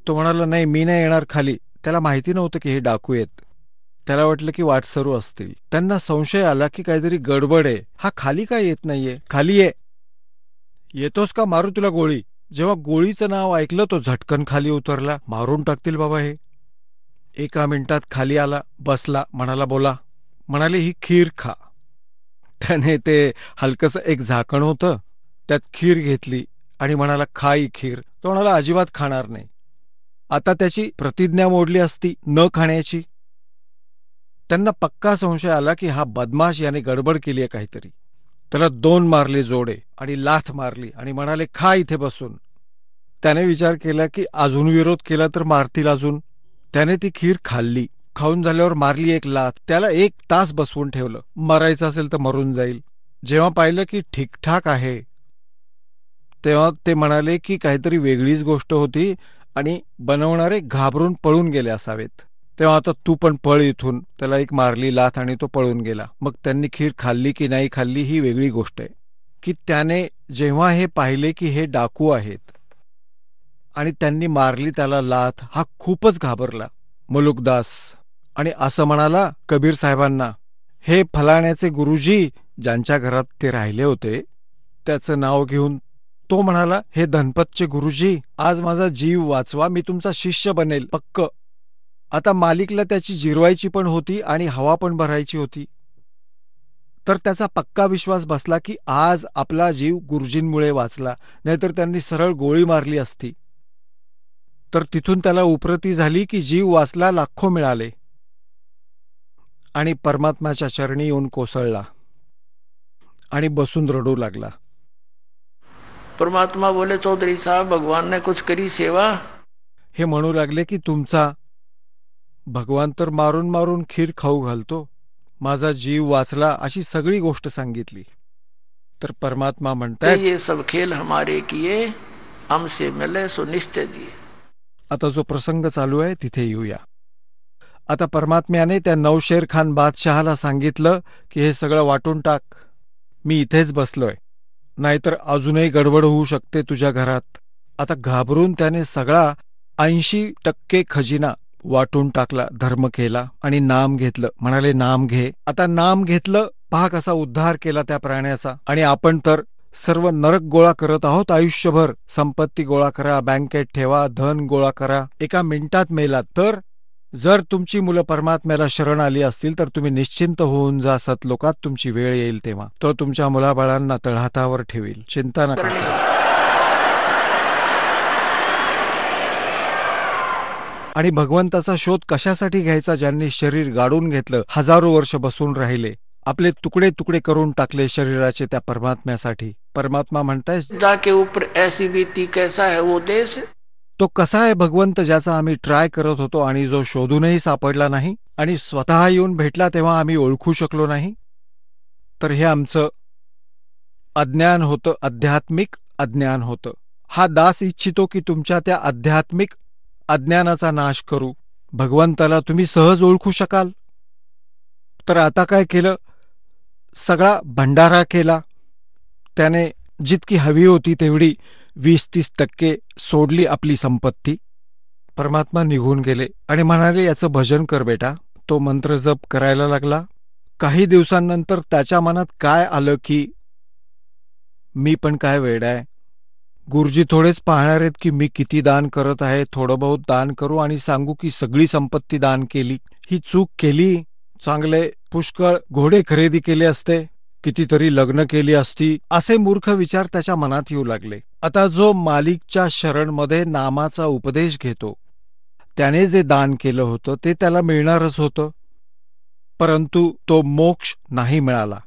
तो म्हणाला, नाही मी नाही येणार खाली. त्याला माहिती नव्हतं की हे डाकू आहेत. त्याला वाटलं की वाटसरू असतील. त्यांना संशय आला की काहीतरी गडबड आहे. हा खाली काय येत नाहीये? खाली ये. येतोस का? मारू तुला गोळी. जेव्हा गोळीचं नाव ऐकलं तो झटकन खाली उतरला. मारून टाकतील बाबा हे. एका मिनिटात खाली आला, बसला, म्हणाला, बोला. म्हणाले, ही खीर खा. त्याने ते हलकंसं एक झाकण होतं, त्यात खीर घेतली आणि म्हणाला, खा ही खीर. तो म्हणाला, अजिबात खाणार नाही. आता त्याची प्रतिज्ञा मोडली असती न खाण्याची. त्यांना पक्का संशय आला की हा बदमाश याने गडबड केली आहे काहीतरी. त्याला 2 मारले जोडे आणि लाथ मारली आणि म्हणाले, खा इथे बसून. त्याने विचार केला की अजून विरोध केला तर मारतील अजून. त्याने ती खीर खाल्ली. खाऊन झाल्यावर मारली एक लाथ. त्याला 1 तास बसवून ठेवलं. मरायचं असेल तर मरून जाईल. जेव्हा पाहिलं की ठीकठाक आहे तेव्हा ते म्हणाले की काहीतरी वेगळीच गोष्ट होती आणि बनवणारे घाबरून पळून गेले असावेत. तेव्हा आता तू पण पळ इथून. त्याला 1 मारली लाथ आणि तो पळून गेला. मग त्यांनी खीर खाल्ली की नाही खाल्ली ही वेगळी गोष्ट आहे. की त्याने जेव्हा हे पाहिले की हे डाकू आहेत आणि त्यांनी मारली त्याला लाथ, हा खूपच घाबरला मुलुकदास. आणि असं म्हणाला कबीर साहेबांना, हे फलाण्याचे गुरुजी, ज्यांच्या घरात ते राहिले होते त्याचं नाव घेऊन तो म्हणाला, हे धनपतचे गुरुजी, आज माझा जीव वाचवा, मी तुमचा शिष्य बनेल पक्क. आता मालिकला त्याची जिरवायची पण होती आणि हवा पण भरायची होती. तर त्याचा पक्का विश्वास बसला की आज आपला जीव गुरुजींमुळे वाचला, नाहीतर त्यांनी सरळ गोळी मारली असती. तर तिथून त्याला उपरती झाली की जीव वाचला, लाखो मिळाले. आणि परमात्म्याच्या चरणी येऊन कोसळला आणि बसून रडू लागला. परमात्मा बोले, चौधरी साहब भगवान ने कुछ करी सेवा. हे म्हणू लागले की तुमचा भगवान तर मारून मारून खीर खाऊ घालतो, माझा जीव वाचला, अशी सगळी गोष्ट सांगितली. तर परमात्मा म्हणतायत, ये सब खेल हमारे किए, हमसे मिले सो निश्चय दिए. आता जो प्रसंग चालू आहे तिथे येऊया. आता परमात्म्याने त्या नौशेर खान बादशहाला सांगितलं की हे सगळं वाटून टाक, मी इथेच बसलोय, नाहीतर अजूनही गडबड होऊ शकते तुझ्या घरात. आता घाबरून त्याने सगळा 80% खजिना वाटून टाकला, धर्म केला आणि नाम घेतलं. म्हणाले, नाम घे. आता नाम घेतलं, पहा कसा उद्धार केला त्या प्राण्याचा. आणि आपण तर सर्व नरक गोळा करत आहोत आयुष्यभर. संपत्ती गोळा करा, बँकेत ठेवा, धन गोळा करा, एका मिनिटात मेलात. तर जर तुमची मुलं परमात्म्याला शरण आली असतील तर तुम्ही निश्चिंत होऊन जा. सतलोकात तुमची वेळ येईल तेव्हा तो तुमच्या मुलाबाळांना तळहातावर ठेवील, चिंता नका करू. आणि भगवंताचा शोध कशासाठी घ्यायचा? ज्यांनी शरीर गाडून घेतलं, हजारो वर्ष बसून राहिले, आपले तुकडे तुकडे करून टाकले शरीराचे, त्या परमात्म्यासाठी. परमात्मा म्हणताय, जाके ऊपर ऐसी बीती कैसा है वो देश. तो कसा आहे भगवंत ज्याचा आम्ही ट्राय करत होतो आणि जो शोधूनही सापडला नाही आणि स्वतः येऊन भेटला तेव्हा आम्ही ओळखू शकलो नाही. तर हे आमचं अज्ञान होतं, आध्यात्मिक अज्ञान होतं. हा दास इच्छितो की तुमच्या त्या आध्यात्मिक अज्ञानाचा नाश करू. भगवंताला तुम्ही सहज ओळखू शकाल. तर आता काय केलं? सगळा भंडारा केला. त्याने जितकी हवी होती तेवढी 20-30% सोडली आपली संपत्ती. परमात्मा निघून गेले आणि म्हणाले, याचं भजन कर बेटा. तो मंत्र जप करायला लागला. काही दिवसांनंतर त्याच्या मनात काय आलं की मी पण काय वेडा आहे. गुरुजी थोडेच पाहणार आहेत की मी किती दान करत आहे. थोडं बहुत दान करू आणि सांगू की सगळी संपत्ती दान केली. ही चूक केली. चांगले पुष्कळ घोडे खरेदी केले असते, कितीतरी लग्न केली असती, असे मूर्ख विचार त्याच्या मनात येऊ लागले. आता जो मालिकच्या शरणमध्ये नामाचा उपदेश घेतो, त्याने जे दान केलं होतं ते त्याला मिळणारच होतं, परंतु तो मोक्ष नाही मिळाला.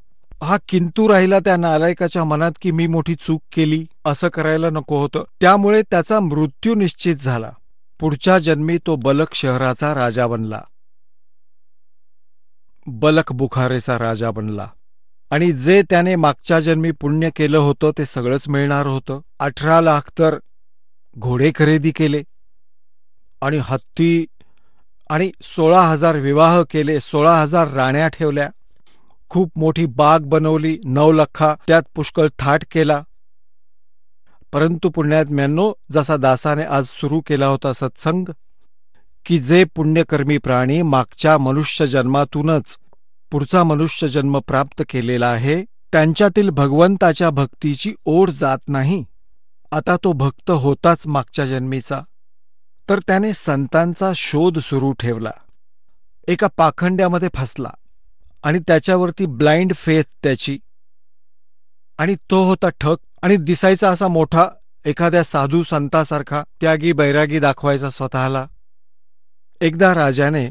हा किंतु राहिला त्या नालायकाच्या मनात की मी मोठी चूक केली, असं करायला नको होतं. त्यामुळे त्याचा मृत्यू निश्चित झाला. पुढच्या जन्मी तो बलक शहराचा राजा बनला. बलक बुखारेचा राजा बनला आणि जे त्याने मागच्या जन्मी पुण्य केलं होतं ते सगळंच मिळणार होतं. 18 लाख तर घोडे खरेदी केले आणि हत्ती आणि 16,000 विवाह केले, 16,000 राण्या ठेवल्या, खूप मोठी बाग बनवली, 9 लाखा त्यात पुष्कळ थाट केला. परंतु पुण्यात्म्यांनो, जसा दासाने आज सुरू केला होता सत्संग, की जे पुण्यकर्मी प्राणी मागच्या मनुष्य जन्मातूनच पुढचा मनुष्य जन्म प्राप्त केलेला आहे, त्यांच्यातील भगवंताच्या भक्तीची ओढ जात नाही. आता तो भक्त होताच मागच्या जन्मीचा, तर त्याने संतांचा शोध सुरू ठेवला. एका पाखंड्यामध्ये फसला आणि त्याच्यावरती ब्लाइंड फेथ त्याची, आणि तो होता ठग. आणि दिसायचा असा मोठा, एखाद्या साधू संतासारखा, त्यागी बैरागी दाखवायचा स्वतःला. एकदा राजाने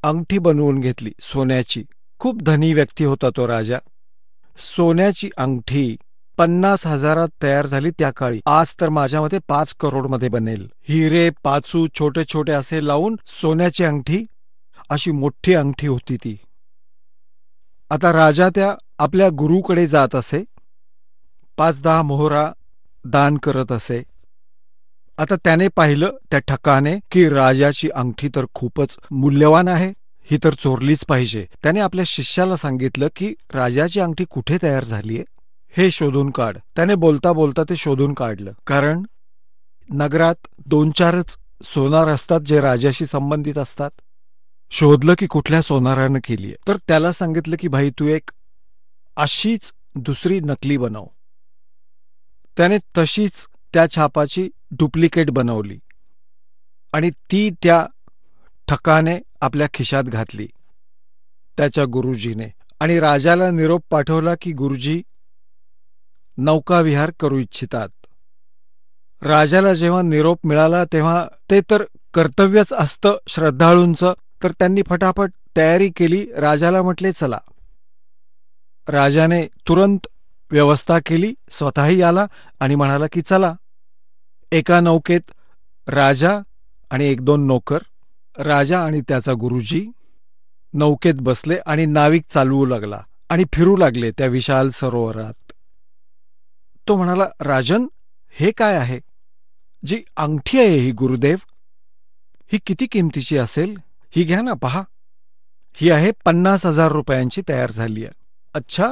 अंगठी बनवून घेतली सोन्याची. खूप धनी व्यक्ती होता तो राजा. सोन्याची अंगठी 50,000 तयार झाली त्या काळी. आज तर माझ्या मते 5 करोडमध्ये बनेल. हिरे पाचू छोटे छोटे असे लावून सोन्याची अंगठी, अशी मोठी अंगठी होती ती. आता राजा त्या आपल्या गुरुकडे जात असे, 5-10 मोहरा दान करत असे. आता त्याने पाहिलं त्या ठकाने की राजाची अंगठी तर खूपच मूल्यवान आहे, ही तर चोरलीच पाहिजे. त्याने आपल्या शिष्याला सांगितलं की राजाची अंगठी कुठे तयार झालीये हे शोधून काढ. त्याने बोलता बोलता ते शोधून काढलं. कारण नगरात 2-4च सोनार असतात जे राजाशी संबंधित असतात. शोधलं की कुठल्या सोनारानं केलीये. तर त्याला सांगितलं की भाई तू एक अशीच दुसरी नकली बनव. त्याने तशीच त्या छापाची डुप्लिकेट बनवली आणि ती त्या ठकाने आपल्या खिशात घातली त्याच्या गुरुजीने. आणि राजाला निरोप पाठवला की गुरुजी नौकाविहार करू इच्छितात. राजाला जेव्हा निरोप मिळाला तेव्हा ते तर कर्तव्यच असतं श्रद्धाळूंचं, तर त्यांनी फटाफट तयारी केली. राजाला म्हटले चला. राजाने तुरंत व्यवस्था केली, स्वतःही आला आणि म्हणाला की चला. एका नौकेत राजा आणि 1-2 नोकर, राजा आणि त्याचा गुरुजी नौकेत बसले आणि नाविक चालवू लागला आणि फिरू लागले त्या विशाल सरोवरात. तो म्हणाला, राजन हे काय आहे? जी अंगठी आहे ही गुरुदेव, ही किती किमतीची असेल? ही घ्या ना, पहा. ही आहे 50,000 रुपयांची तयार झाली आहे. अच्छा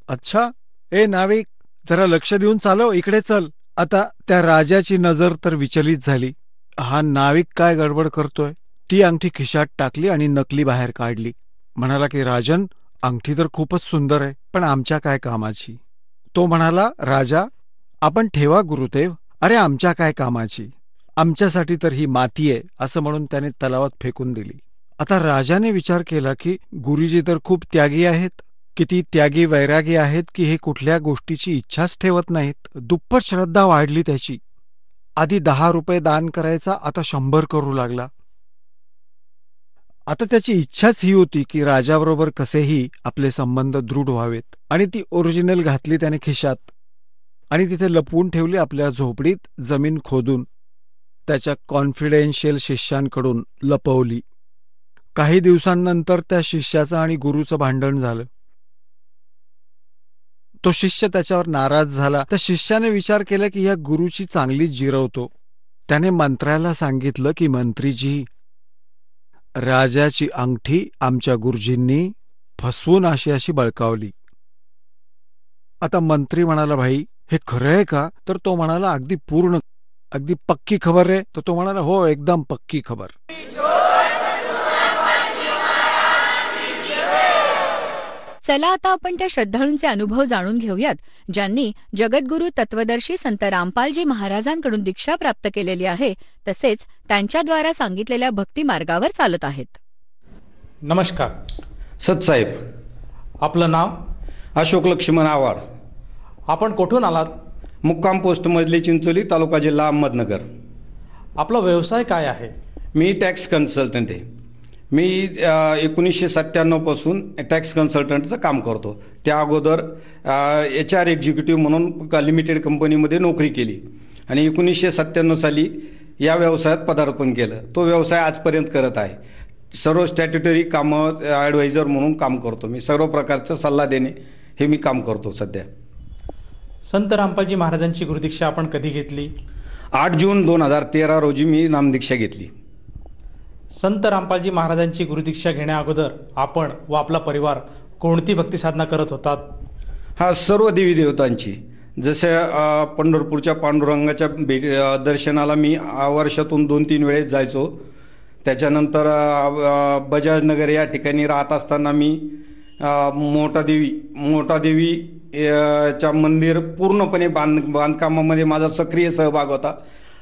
अच्छा, ए नाविक जरा लक्ष देऊन चालव, इकडे चल. आता त्या राजाची नजर तर विचलित झाली. हा नाविक काय गडबड करतोय? ती अंगठी खिशात टाकली आणि नकली बाहेर काढली. म्हणाला की राजन अंगठी तर खूपच सुंदर आहे, पण आमच्या काय कामाची? तो म्हणाला, राजा आपण ठेवा गुरुदेव. अरे आमच्या काय कामाची? आमच्यासाठी तर ही माती आहे, असं म्हणून त्याने तलावात फेकून दिली. आता राजाने विचार केला की गुरुजी तर खूप त्यागी आहेत, किती त्यागी वैरागी आहेत की हे कुठल्या गोष्टीची इच्छाच ठेवत नाहीत. दुप्पट श्रद्धा वाढली त्याची. आधी 10 रुपये दान करायचा, आता 100 करू लागला. आता त्याची इच्छाच ही होती की राजाबरोबर कसेही आपले संबंध दृढ व्हावेत. आणि ती ओरिजिनल घातली त्याने खिशात आणि तिथे लपवून ठेवली आपल्या झोपडीत, जमीन खोदून त्याच्या कॉन्फिडेन्शियल शिष्यांकडून लपवली. काही दिवसांनंतर त्या शिष्याचं आणि गुरुचं भांडण झालं. तो शिष्य त्याच्यावर नाराज झाला. तर शिष्याने विचार केला की या गुरुची चांगली जिरवतो. त्याने मंत्र्याला सांगितलं की मंत्रीजी, राजाची अंगठी आमच्या गुरुजींनी फसवून अशी बळकावली. आता मंत्री म्हणाला, भाई हे खरं आहे का? तर तो म्हणाला, अगदी पूर्ण, अगदी पक्की खबर आहे. तर तो म्हणाला, हो एकदम पक्की खबर. चला आता आपण त्या श्रद्धाळूंचे अनुभव जाणून घेऊयात ज्यांनी जगद्गुरू तत्वदर्शी संत रामपालजी महाराजांकडून दीक्षा प्राप्त केलेली आहे, तसेच त्यांच्याद्वारा सांगितलेल्या भक्ती मार्गावर चालत आहेत. नमस्कार सतसाहेब. आपलं नाव? अशोक लक्ष्मण आवाड. आपण कुठून आलात? मुक्काम पोस्ट मजली चिंचोली, तालुका जिल्हा अहमदनगर. आपला व्यवसाय काय आहे? मी टॅक्स कन्सल्टंट आहे. मी 1997 पासून टॅक्स कन्सल्टंटचं काम करतो. त्या अगोदर HR एक्झिक्युटिव्ह म्हणून लिमिटेड कंपनीमध्ये नोकरी केली आणि 1997 साली या व्यवसायात पदार्पण केलं. तो व्यवसाय आजपर्यंत करत आहे. सर्व स्टॅट्युटरी कामं ॲडवायझर म्हणून काम करतो मी. सर्व प्रकारचा सल्ला देणे हे मी काम करतो सध्या. संत रामपालजी महाराजांची गुरुदीक्षा आपण कधी घेतली? 8 जून 2013 रोजी मी नामदीक्षा घेतली. संत रामपालजी महाराजांची गुरुदीक्षा घेण्या अगोदर आपण व आपला परिवार कोणती भक्ती साधना करत होतात? हा, सर्व देवी देवतांची. जसे पंढरपूरच्या पांडुरंगाच्या दर्शनाला मी वर्षातून 2-3 वेळेस जायचो. त्याच्यानंतर बजाजनगर या ठिकाणी राहत असताना मी मोठा देवी च्या मंदिर पूर्णपणे बांधकामामध्ये माझा सक्रिय सहभाग होता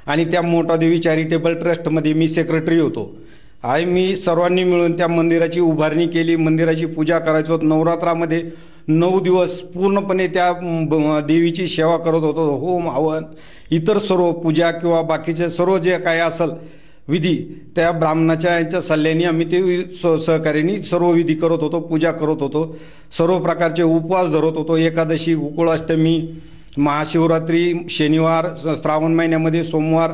आणि त्या मोठा देवी चॅरिटेबल ट्रस्टमध्ये मी सेक्रेटरी होतो. आणि मी सर्वांनी मिळून त्या मंदिराची उभारणी केली, मंदिराची पूजा करायचो. नवरात्रामध्ये 9 दिवस पूर्णपणे त्या देवीची सेवा करत होतो. होम हवन इतर सर्व पूजा किंवा बाकीचे सर्व जे काय असेल विधी त्या ब्राह्मणाच्या यांच्या सल्ल्याने आम्ही ते सहकार्याने सर्व विधी करत होतो, पूजा करत होतो, सर्व प्रकारचे उपवास धरत होतो. एकादशी, गोकुळाष्टमी, महाशिवरात्री, शनिवार, श्रावण महिन्यामध्ये सोमवार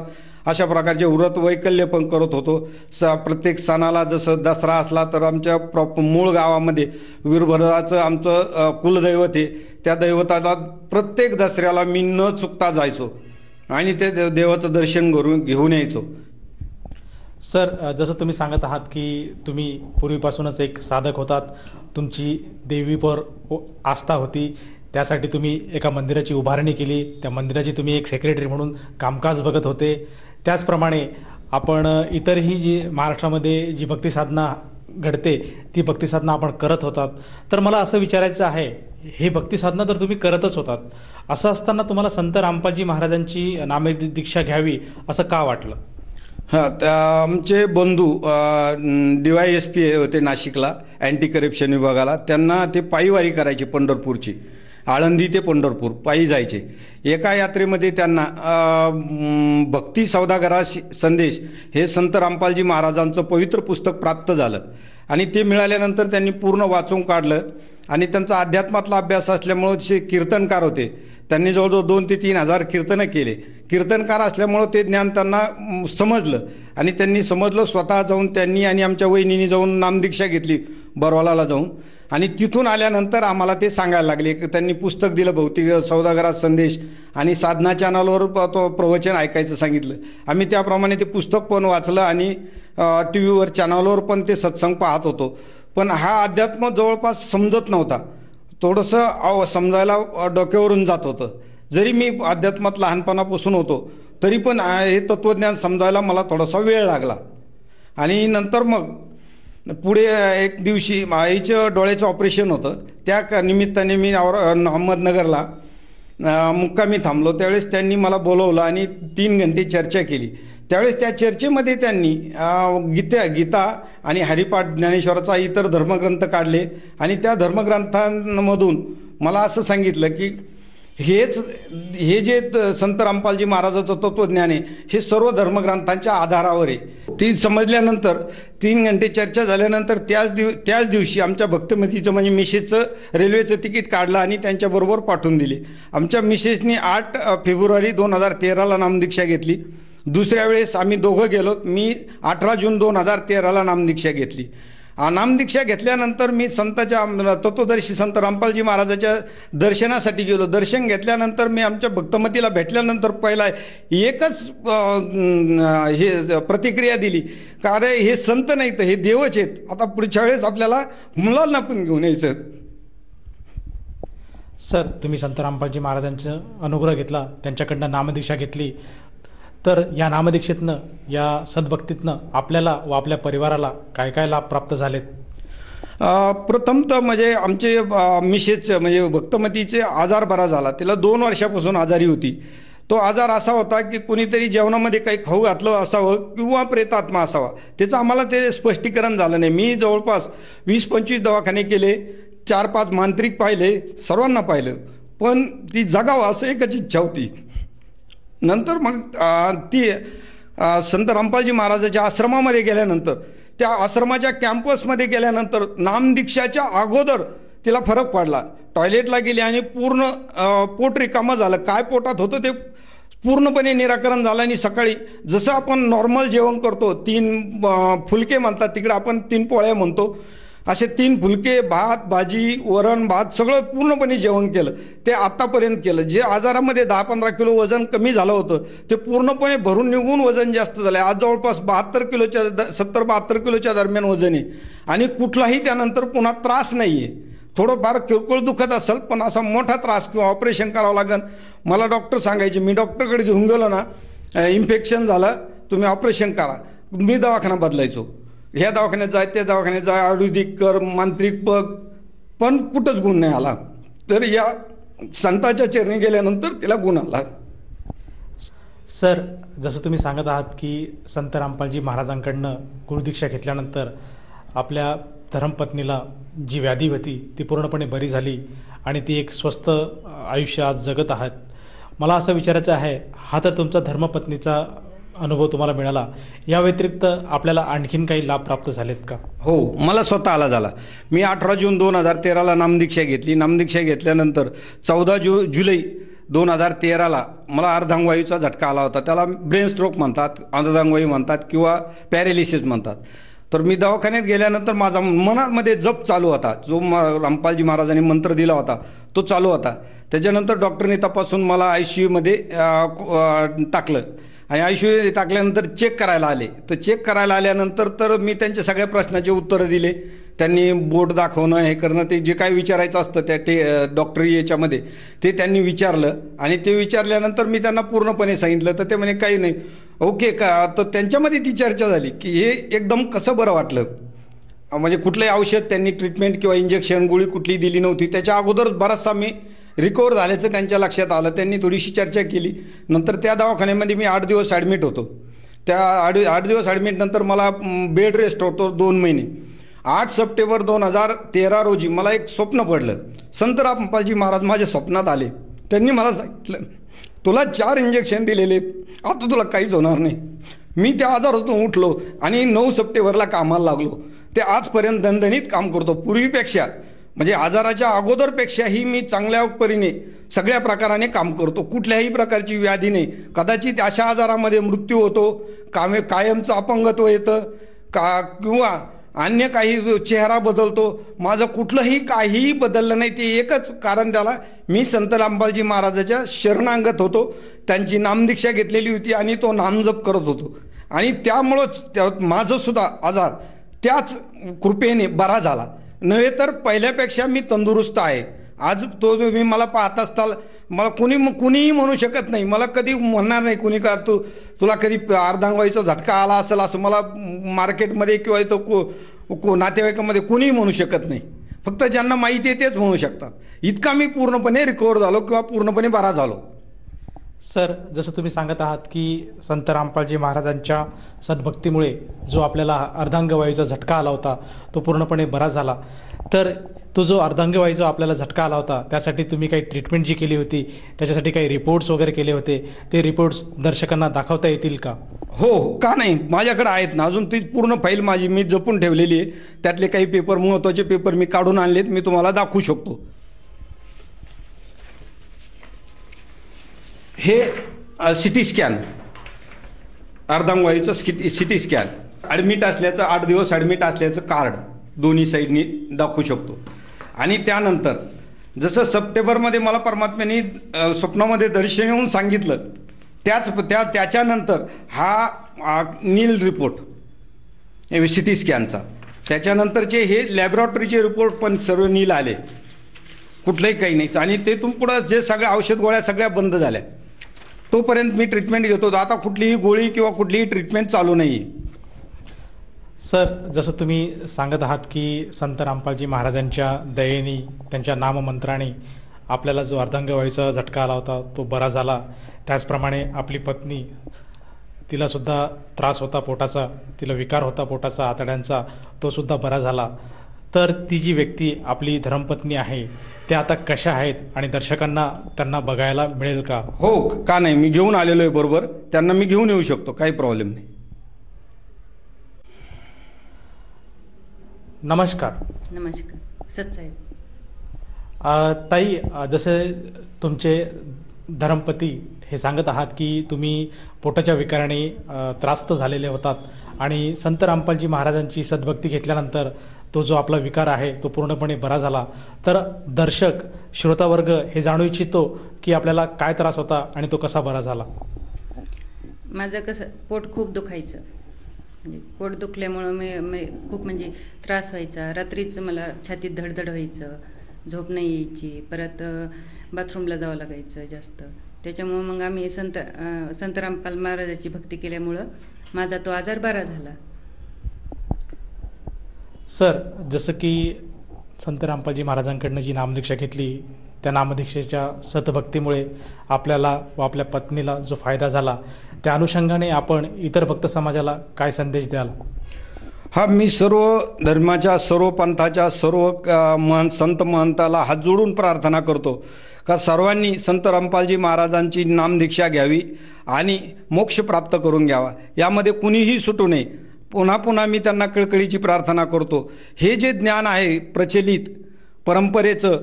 अशा प्रकारचे व्रत वैकल्य पण करत होतो. प्रत्येक सणाला जसं दसरा असला तर आमच्या मूळ गावामध्ये वीरभद्राचं आमचं कुलदैवत आहे. त्या दैवताला प्रत्येक दसऱ्याला मी न चुकता जायचो आणि ते देवाचं दर्शन घेऊन यायचो. सर, जसं तुम्ही सांगत आहात की तुम्ही पूर्वीपासूनच एक साधक होतात, तुमची देवीवर आस्था होती, त्यासाठी तुम्ही एका मंदिराची उभारणी केली, त्या मंदिराची तुम्ही एक सेक्रेटरी म्हणून कामकाज बघत होते. त्याचप्रमाणे आपण इतरही जी महाराष्ट्रामध्ये जी भक्ती साधना घडते ती भक्ती साधना आपण करत होतात. तर मला असं विचारायचं आहे, हे भक्ती साधना तर तुम्ही करतच होतात, असं असताना तुम्हाला संत रामपालजी महाराजांची नामदीक्षा घ्यावी असं का वाटलं? हां, त्या आमचे बंधू DYSP होते नाशिकला, अँटी करप्शन विभागाला. त्यांना ते पायीवारी करायचे पंढरपूरची, आळंदी ते पंढरपूर पायी जायचे. एका यात्रेमध्ये त्यांना भक्ती सौदागरा संदेश हे संत रामपालजी महाराजांचं पवित्र पुस्तक प्राप्त झालं आणि ते मिळाल्यानंतर त्यांनी पूर्ण वाचून काढलं आणि त्यांचा अध्यात्मातला अभ्यास असल्यामुळं ते कीर्तनकार होते. त्यांनी जवळजवळ 2 ते 3 हजार कीर्तनं केले. कीर्तनकार असल्यामुळं ते ज्ञान त्यांना समजलं आणि त्यांनी समजलं. स्वतः जाऊन त्यांनी आणि आमच्या वहिनींनी जाऊन नामदीक्षा घेतली बरवालाला जाऊन आणि तिथून आल्यानंतर आम्हाला ते सांगायला लागले की त्यांनी पुस्तक दिलं भौतिक सौदागरा संदेश आणि साधना चॅनलवर तो प्रवचन ऐकायचं सांगितलं. आम्ही त्याप्रमाणे ते पुस्तक पण वाचलं आणि TV चॅनलवर पण ते सत्संग पाहत होतो. पण हा अध्यात्म जवळपास समजत नव्हता, थोडंसं समजायला डोक्यावरून जात होतं. जरी मी अध्यात्मात लहानपणापासून होतो तरी पण हे तत्त्वज्ञान समजायला मला थोडासा वेळ लागला. आणि नंतर मग पुढे एक दिवशी आईचं डोळ्याचं ऑपरेशन होतं, त्या निमित्ताने मी अहमदनगरला मुक्कामी थांबलो. त्यावेळेस त्यांनी मला बोलवलं आणि 3 घंटे चर्चा केली. त्यावेळेस त्या चर्चेमध्ये त्यांनी गीता आणि हरिपाठ ज्ञानेश्वराचा इतर धर्मग्रंथ काढले आणि त्या धर्मग्रंथांमधून मला असं सांगितलं की हे जे संत रामपालजी महाराजाचं तत्वज्ञान आहे हे सर्व धर्मग्रंथांच्या आधारावर आहे. ती समजल्यानंतर 3 घंटे चर्चा झाल्यानंतर त्याच दिवशी आमच्या भक्तमतीचं म्हणजे मिसेसचं रेल्वेचं तिकीट काढलं आणि त्यांच्याबरोबर पाठवून दिले. आमच्या मिसेसनी 8 फेब्रुवारी 2013ला नामदीक्षा घेतली. दुसऱ्या वेळेस आम्ही दोघं गेलो. मी 18 जून 2013ला नामदीक्षा घेतली नामदीक्षा घेतल्यानंतर मी संताच्या तत्वदर्शी संत रामपालजी महाराजाच्या दर्शनासाठी गेलो. दर्शन घेतल्यानंतर मी आमच्या भक्तमतीला भेटल्यानंतर पहिला एकच हे प्रतिक्रिया दिली का अरे हे संत नाही तर हे देवच आहेत. आता पुढच्या वेळेस आपल्याला मुलांना पण घेऊन यायचं. सर, तुम्ही संत रामपालजी महाराजांचा अनुग्रह घेतला, त्यांच्याकडनं नामदीक्षा घेतली, तर या नामदीक्षेतनं, या सद्भक्तीतनं आपल्याला व आपल्या परिवाराला काय काय लाभ प्राप्त झालेत? प्रथमतः म्हणजे आमचे मिसेस म्हणजे भक्तमतीचे आजार बरा झाला. तिला 2 वर्षापासून आजारी होती. तो आजार असा होता की कुणीतरी जेवणामध्ये काही खाऊ घातलं असावं किंवा प्रेतात्मा असावा. त्याचं आम्हाला ते स्पष्टीकरण झालं नाही. मी जवळपास 20-25 दवाखाने केले, 4-5 मांत्रिक पाहिले, सर्वांना पाहिलं, पण ती जगावं असं एकच इच्छा होती. नंतर मग ती संत रामपालजी महाराजाच्या आश्रमामध्ये गेल्यानंतर, त्या आश्रमाच्या कॅम्पसमध्ये गेल्यानंतर नामदीक्षाच्या अगोदर तिला फरक पडला. टॉयलेटला गेली आणि पूर्ण पोट रिकामं झालं. काय पोटात होतं ते पूर्णपणे निराकरण झालं. आणि सकाळी जसं आपण नॉर्मल जेवण करतो, 3 फुलके म्हणतात, तिकडे आपण 3 पोळ्या म्हणतो, असे 3 फुलके, भात, भाजी, वरण भात सगळं पूर्णपणे जेवण केलं. ते आतापर्यंत केलं. जे आजारामध्ये 10-15 किलो वजन कमी झालं होतं ते पूर्णपणे भरून निघून वजन जास्त झालं. आज जवळपास 72 किलोच्या 70-72 किलोच्या दरम्यान वजन आहे. आणि कुठलाही त्यानंतर पुन्हा त्रास नाही आहे. थोडंफार किरकोळ दुखत असेल, पण असा मोठा त्रास किंवा ऑपरेशन करावं लागेल मला डॉक्टर सांगायचे. मी डॉक्टरकडे घेऊन गेलो ना, इन्फेक्शन झालं, तुम्ही ऑपरेशन करा, मी दवाखाना बदलायचो. ह्या दवाखान्यात जाय, त्या दवाखान्यात जाय, आयुर्वेदिक कर, मांत्रिक बघ, पण कुठंच गुण नाही आला. तर या संताच्या चरणी गेल्यानंतर तिला गुण आला. सर, जसं तुम्ही सांगत आहात की संत रामपालजी महाराजांकडनं गुरुदीक्षा घेतल्यानंतर आपल्या धर्मपत्नीला जी व्याधी होती ती पूर्णपणे बरी झाली आणि ती एक स्वस्थ आयुष्य आज जगत आहात. मला असं विचारायचं आहे, हा तर तुमचा धर्मपत्नीचा अनुभव तुम्हाला मिळाला, या व्यतिरिक्त आपल्याला आणखीन काही लाभ प्राप्त झालेत का? हो, मला स्वतःला झाला. मी 18 जून 2013ला नामदीक्षा घेतली. नामदीक्षा घेतल्यानंतर 14 जुलै 2013ला मला अर्धांगवायूचा झटका आला होता. त्याला ब्रेन स्ट्रोक म्हणतात, अर्धांगवायू म्हणतात किंवा पॅरेलिसिस म्हणतात. तर मी दवाखान्यात गेल्यानंतर माझा मनामध्ये जप चालू होता. जो रामपालजी महाराजांनी मंत्र दिला होता तो चालू होता. त्याच्यानंतर डॉक्टरने तपासून मला ICUमध्ये टाकलं आणि ICU टाकल्यानंतर चेक करायला आले. तर चेक करायला आल्यानंतर तर मी त्यांच्या सगळ्या प्रश्नाचे उत्तरं दिले. त्यांनी बोट दाखवणं, हे करणं, ते जे काही विचारायचं असतं त्या डॉक्टरी याच्यामध्ये ते त्यांनी विचारलं. आणि ते विचारल्यानंतर मी त्यांना पूर्णपणे सांगितलं. तर ते म्हणे काही नाही, ओके का. तर त्यांच्यामध्ये ती चर्चा झाली की हे एकदम कसं बरं वाटलं. म्हणजे कुठलंही औषध त्यांनी ट्रीटमेंट किंवा इंजेक्शन गोळी कुठली दिली नव्हती. त्याच्या अगोदरच बराचसा मी रिकवर झाल्याचं त्यांच्या लक्षात आलं. त्यांनी थोडीशी चर्चा केली. नंतर त्या दवाखान्यामध्ये मी 8 दिवस ॲडमिट होतो. त्या 8 दिवस ॲडमिट नंतर मला बेड रेस्ट होतो 2 महिने. 8 सप्टेंबर 2013 रोजी मला एक स्वप्न पडलं. संत रामपालजी महाराज माझ्या स्वप्नात आले. त्यांनी मला सांगितलं, तुला 4 इंजेक्शन दिलेले, आता तुला काहीच होणार नाही. मी त्या आजारातून उठलो आणि 9 सप्टेंबरला कामाला लागलो. ते आजपर्यंत दणदणीत काम करतो. पूर्वीपेक्षा म्हणजे आजाराच्या अगोदरपेक्षाही मी चांगल्या परीने सगळ्या प्रकाराने काम करतो. कुठल्याही प्रकारची व्याधी नाही. कदाचित अशा आजारामध्ये मृत्यू होतो, कायमचं अपंगत्व येतं किंवा अन्य काही चेहरा बदलतो. माझं कुठलंही काहीही बदललं नाही. ते एकच कारण त्याला मी संत रामपालजी महाराजाच्या शरणांगत होतो. त्यांची नामदीक्षा घेतलेली होती आणि तो नामजप करत होतो. आणि त्यामुळंच माझं सुद्धा आजार त्याच कृपेने बरा झाला. नव्हे तर पहिल्यापेक्षा मी तंदुरुस्त आहे. आज तो मी मला पाहत असताल मला कुणीही म्हणू शकत नाही. मला कधी म्हणणार नाही कुणी का तुला कधी अर्धांगवायूचा झटका आला असेल असं मला मार्केटमध्ये किंवा इथं नातेवाईकामध्ये कुणीही म्हणू शकत नाही. फक्त ज्यांना माहिती आहे तेच म्हणू शकतात. इतका मी पूर्णपणे रिकवर झालो किंवा पूर्णपणे बरा झालो. सर, जसं तुम्ही सांगत आहात की संत रामपालजी महाराजांच्या सद्भक्तीमुळे जो आपल्याला अर्धांगवायूचा झटका आला होता तो पूर्णपणे बरा झाला. तर तो जो अर्धांगवायूचा आपल्याला झटका आला होता त्यासाठी तुम्ही काही ट्रीटमेंट जी केली होती, त्याच्यासाठी काही रिपोर्ट्स वगैरे केले होते, ते रिपोर्ट्स दर्शकांना दाखवता येतील का? हो, का नाही, माझ्याकडे आहेत ना. अजून ती पूर्ण फाईल माझी मी जपून ठेवलेली आहे. त्यातले काही पेपर, महत्त्वाचे पेपर मी काढून आणलेत, मी तुम्हाला दाखवू शकतो. हे सिटी स्कॅन, अर्धांगवायूचं सिटी स्कॅन, ॲडमिट असल्याचं 8 दिवस ॲडमिट असल्याचं कार्ड, दोन्ही साईडनी दाखवू शकतो. आणि त्यानंतर जसं सप्टेंबरमध्ये मला परमात्म्याने स्वप्नामध्ये दर्शन येऊन सांगितलं, त्याच्यानंतर हा नील रिपोर्ट सिटी स्कॅनचा, त्याच्यानंतरचे हे लॅबोरेटरीचे रिपोर्ट पण सर्व नील आले, कुठलंही काही नाही. आणि तेथून पुढं जे सगळ्या औषध गोळ्या सगळ्या बंद झाल्या. तोपर्यंत मी ट्रीटमेंट घेत होतो. आता कुठलीही गोळी किंवा कुठलीही ट्रीटमेंट चालू नाही. सर, जसं तुम्ही सांगत आहात की संत रामपालजी महाराजांच्या दयेने, त्यांच्या नाममंत्राने आपल्याला जो अर्धांगवायूचा झटका आला होता तो बरा झाला. त्याचप्रमाणे आपली पत्नी, तिला सुद्धा त्रास होता पोटाचा, तिला विकार होता पोटाचा, आतड्यांचा, तो सुद्धा बरा झाला. तर ती जी व्यक्ती आपली धर्मपत्नी आहे त्या आता कशा आहेत आणि दर्शकांना त्यांना बघायला मिळेल का? हो, का नाही, मी घेऊन आलेलो आहे बरोबर, त्यांना मी घेऊन येऊ शकतो, काही प्रॉब्लेम नाही. नमस्कार. नमस्कार सतसाहेब. ताई, जसे तुमचे धर्मपती हे सांगत आहात की तुम्ही पोटाच्या विकाराने त्रास्त झालेले होतात आणि संत रामपालजी महाराजांची सद्भक्ती घेतल्यानंतर तो जो आपला विकार आहे तो पूर्णपणे बरा झाला. तर दर्शक श्रोतावर्ग हे जाणू इच्छितो की आपल्याला काय त्रास होता आणि तो कसा बरा झाला. माझं कसं पोट खूप दुखायचं, म्हणजे पोट दुखल्यामुळं मी खूप म्हणजे त्रास व्हायचा. रात्रीचं मला छातीत धडधड व्हायचं, झोप नाही यायची, परत बाथरूमला जावं लागायचं जास्त. त्याच्यामुळं मग आम्ही संत रामपाल महाराजाची भक्ती केल्यामुळं माझा तो आजार बरा झाला. सर, जसं की संत रामपालजी महाराजांकडनं जी नामदीक्षा घेतली त्या नामदीक्षेच्या सतभक्तीमुळे आपल्याला व आपल्या पत्नीला जो फायदा झाला, त्या अनुषंगाने आपण इतर भक्त समाजाला काय संदेश द्याल? हा, मी सर्व धर्माच्या, सर्व पंथाच्या, सर्व संत महंताला हात जोडून प्रार्थना करतो का सर्वांनी संत रामपालजी महाराजांची नामदीक्षा घ्यावी आणि मोक्ष प्राप्त करून घ्यावा. यामध्ये कुणीही सुटू नये. पुन्हा पुन्हा मी त्यांना कळकळीची प्रार्थना करतो. हे जे ज्ञान आहे प्रचलित परंपरेचं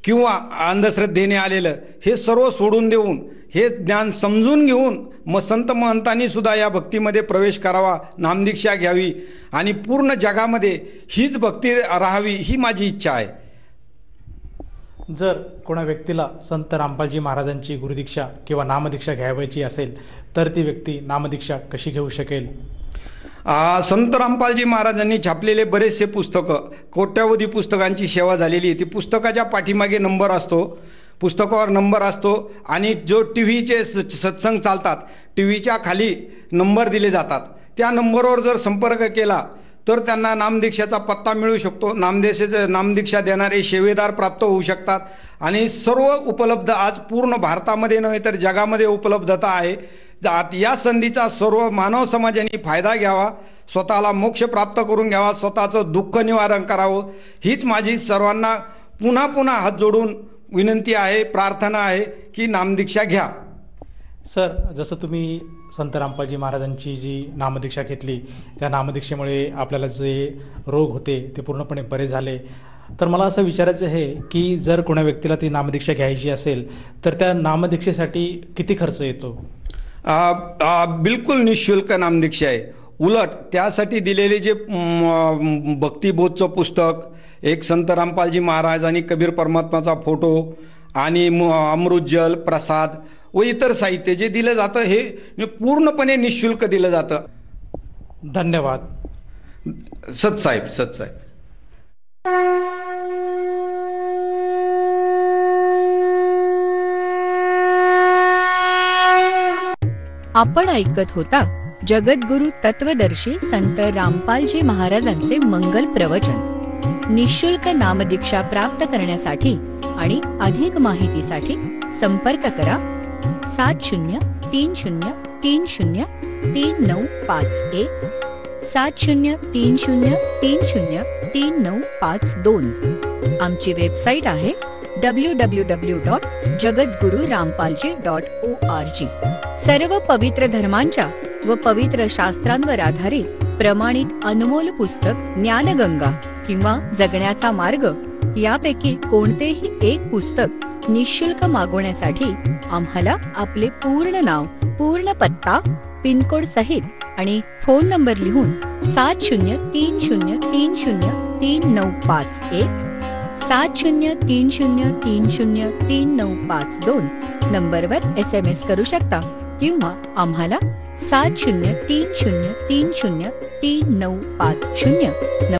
किंवा अंधश्रद्धेने आलेलं, हे सर्व सोडून देऊन हे ज्ञान समजून घेऊन मग संत महंतांनी सुद्धा या भक्तीमध्ये प्रवेश करावा, नामदीक्षा घ्यावी आणि पूर्ण जगामध्ये हीच भक्ती राहावी, ही माझी इच्छा आहे. जर कोणा व्यक्तीला संत रामपालजी महाराजांची गुरुदीक्षा किंवा नामदीक्षा घ्यावयाची असेल तर ती व्यक्ती नामदीक्षा कशी घेऊ शकेल? संत रामपालजी महाराजांनी छापलेले बरेचसे पुस्तकं, कोट्यावधी पुस्तकांची सेवा झालेली आहे. ती पुस्तकाच्या पाठीमागे नंबर असतो, पुस्तकावर नंबर असतो आणि जो टीव्हीचे सत्संग चालतात टीव्हीच्या खाली नंबर दिले जातात. त्या नंबरवर जर संपर्क केला तर त्यांना नामदीक्षेचा पत्ता मिळू शकतो. नामदीक्षा देणारे सेवेदार प्राप्त होऊ शकतात आणि सर्व उपलब्ध आज पूर्ण भारतामध्ये नव्हे तर जगामध्ये उपलब्धता आहे. या संधीचा सर्व मानव समाजाने फायदा घ्यावा, स्वतःला मोक्ष प्राप्त करून घ्यावा, स्वतःचं दुःख निवारण करावं, हीच माझी सर्वांना पुन्हा पुन्हा हात जोडून विनंती आहे, प्रार्थना आहे की नामदीक्षा घ्या. सर, जसं तुम्ही संत रामपालजी महाराजांची जी नामदीक्षा घेतली त्या नामदीक्षेमुळे आपल्याला जे रोग होते ते पूर्णपणे बरे झाले. तर मला असं विचारायचं आहे की जर कोणा व्यक्तीला ती नामदीक्षा घ्यायची असेल तर त्या नामदीक्षेसाठी किती खर्च येतो? बिलकुल निःशुल्क नामदीक्षा आहे. उलट त्यासाठी दिलेले जे भक्तिबोधचं पुस्तक, एक संत रामपालजी महाराज आणि कबीर परमात्माचा फोटो आणि अमृतजल, प्रसाद व इतर साहित्य जे दिलं जातं हे पूर्णपणे निःशुल्क दिलं जातं. धन्यवाद. सतसाहेब, सतसाहेब. आपण ऐकत होता जगद्गुरु तत्वदर्शी संत रामपालजी महाराजांचे मंगल प्रवचन. निःशुल्क नामदीक्षा प्राप्त करण्यासाठी आणि अधिक माहितीसाठी संपर्क करा 7030303951 7030303952. आमची वेबसाईट आहे www.jagadgururampalji.org. सर्व पवित्र धर्मांच्या व पवित्र शास्त्रांवर आधारित प्रमाणित अनमोल पुस्तक ज्ञानगंगा किंवा जगण्याचा मार्ग यापैकी कोणतेही एक पुस्तक निःशुल्क मागवण्यासाठी आम्हाला आपले पूर्ण नाव, पूर्ण पत्ता, पिनकोड सहित आणि फोन नंबर लिहून 703030 30303951, 7030303952 नंबरवर SMS करू शकता किंवा आम्हाला 7030303950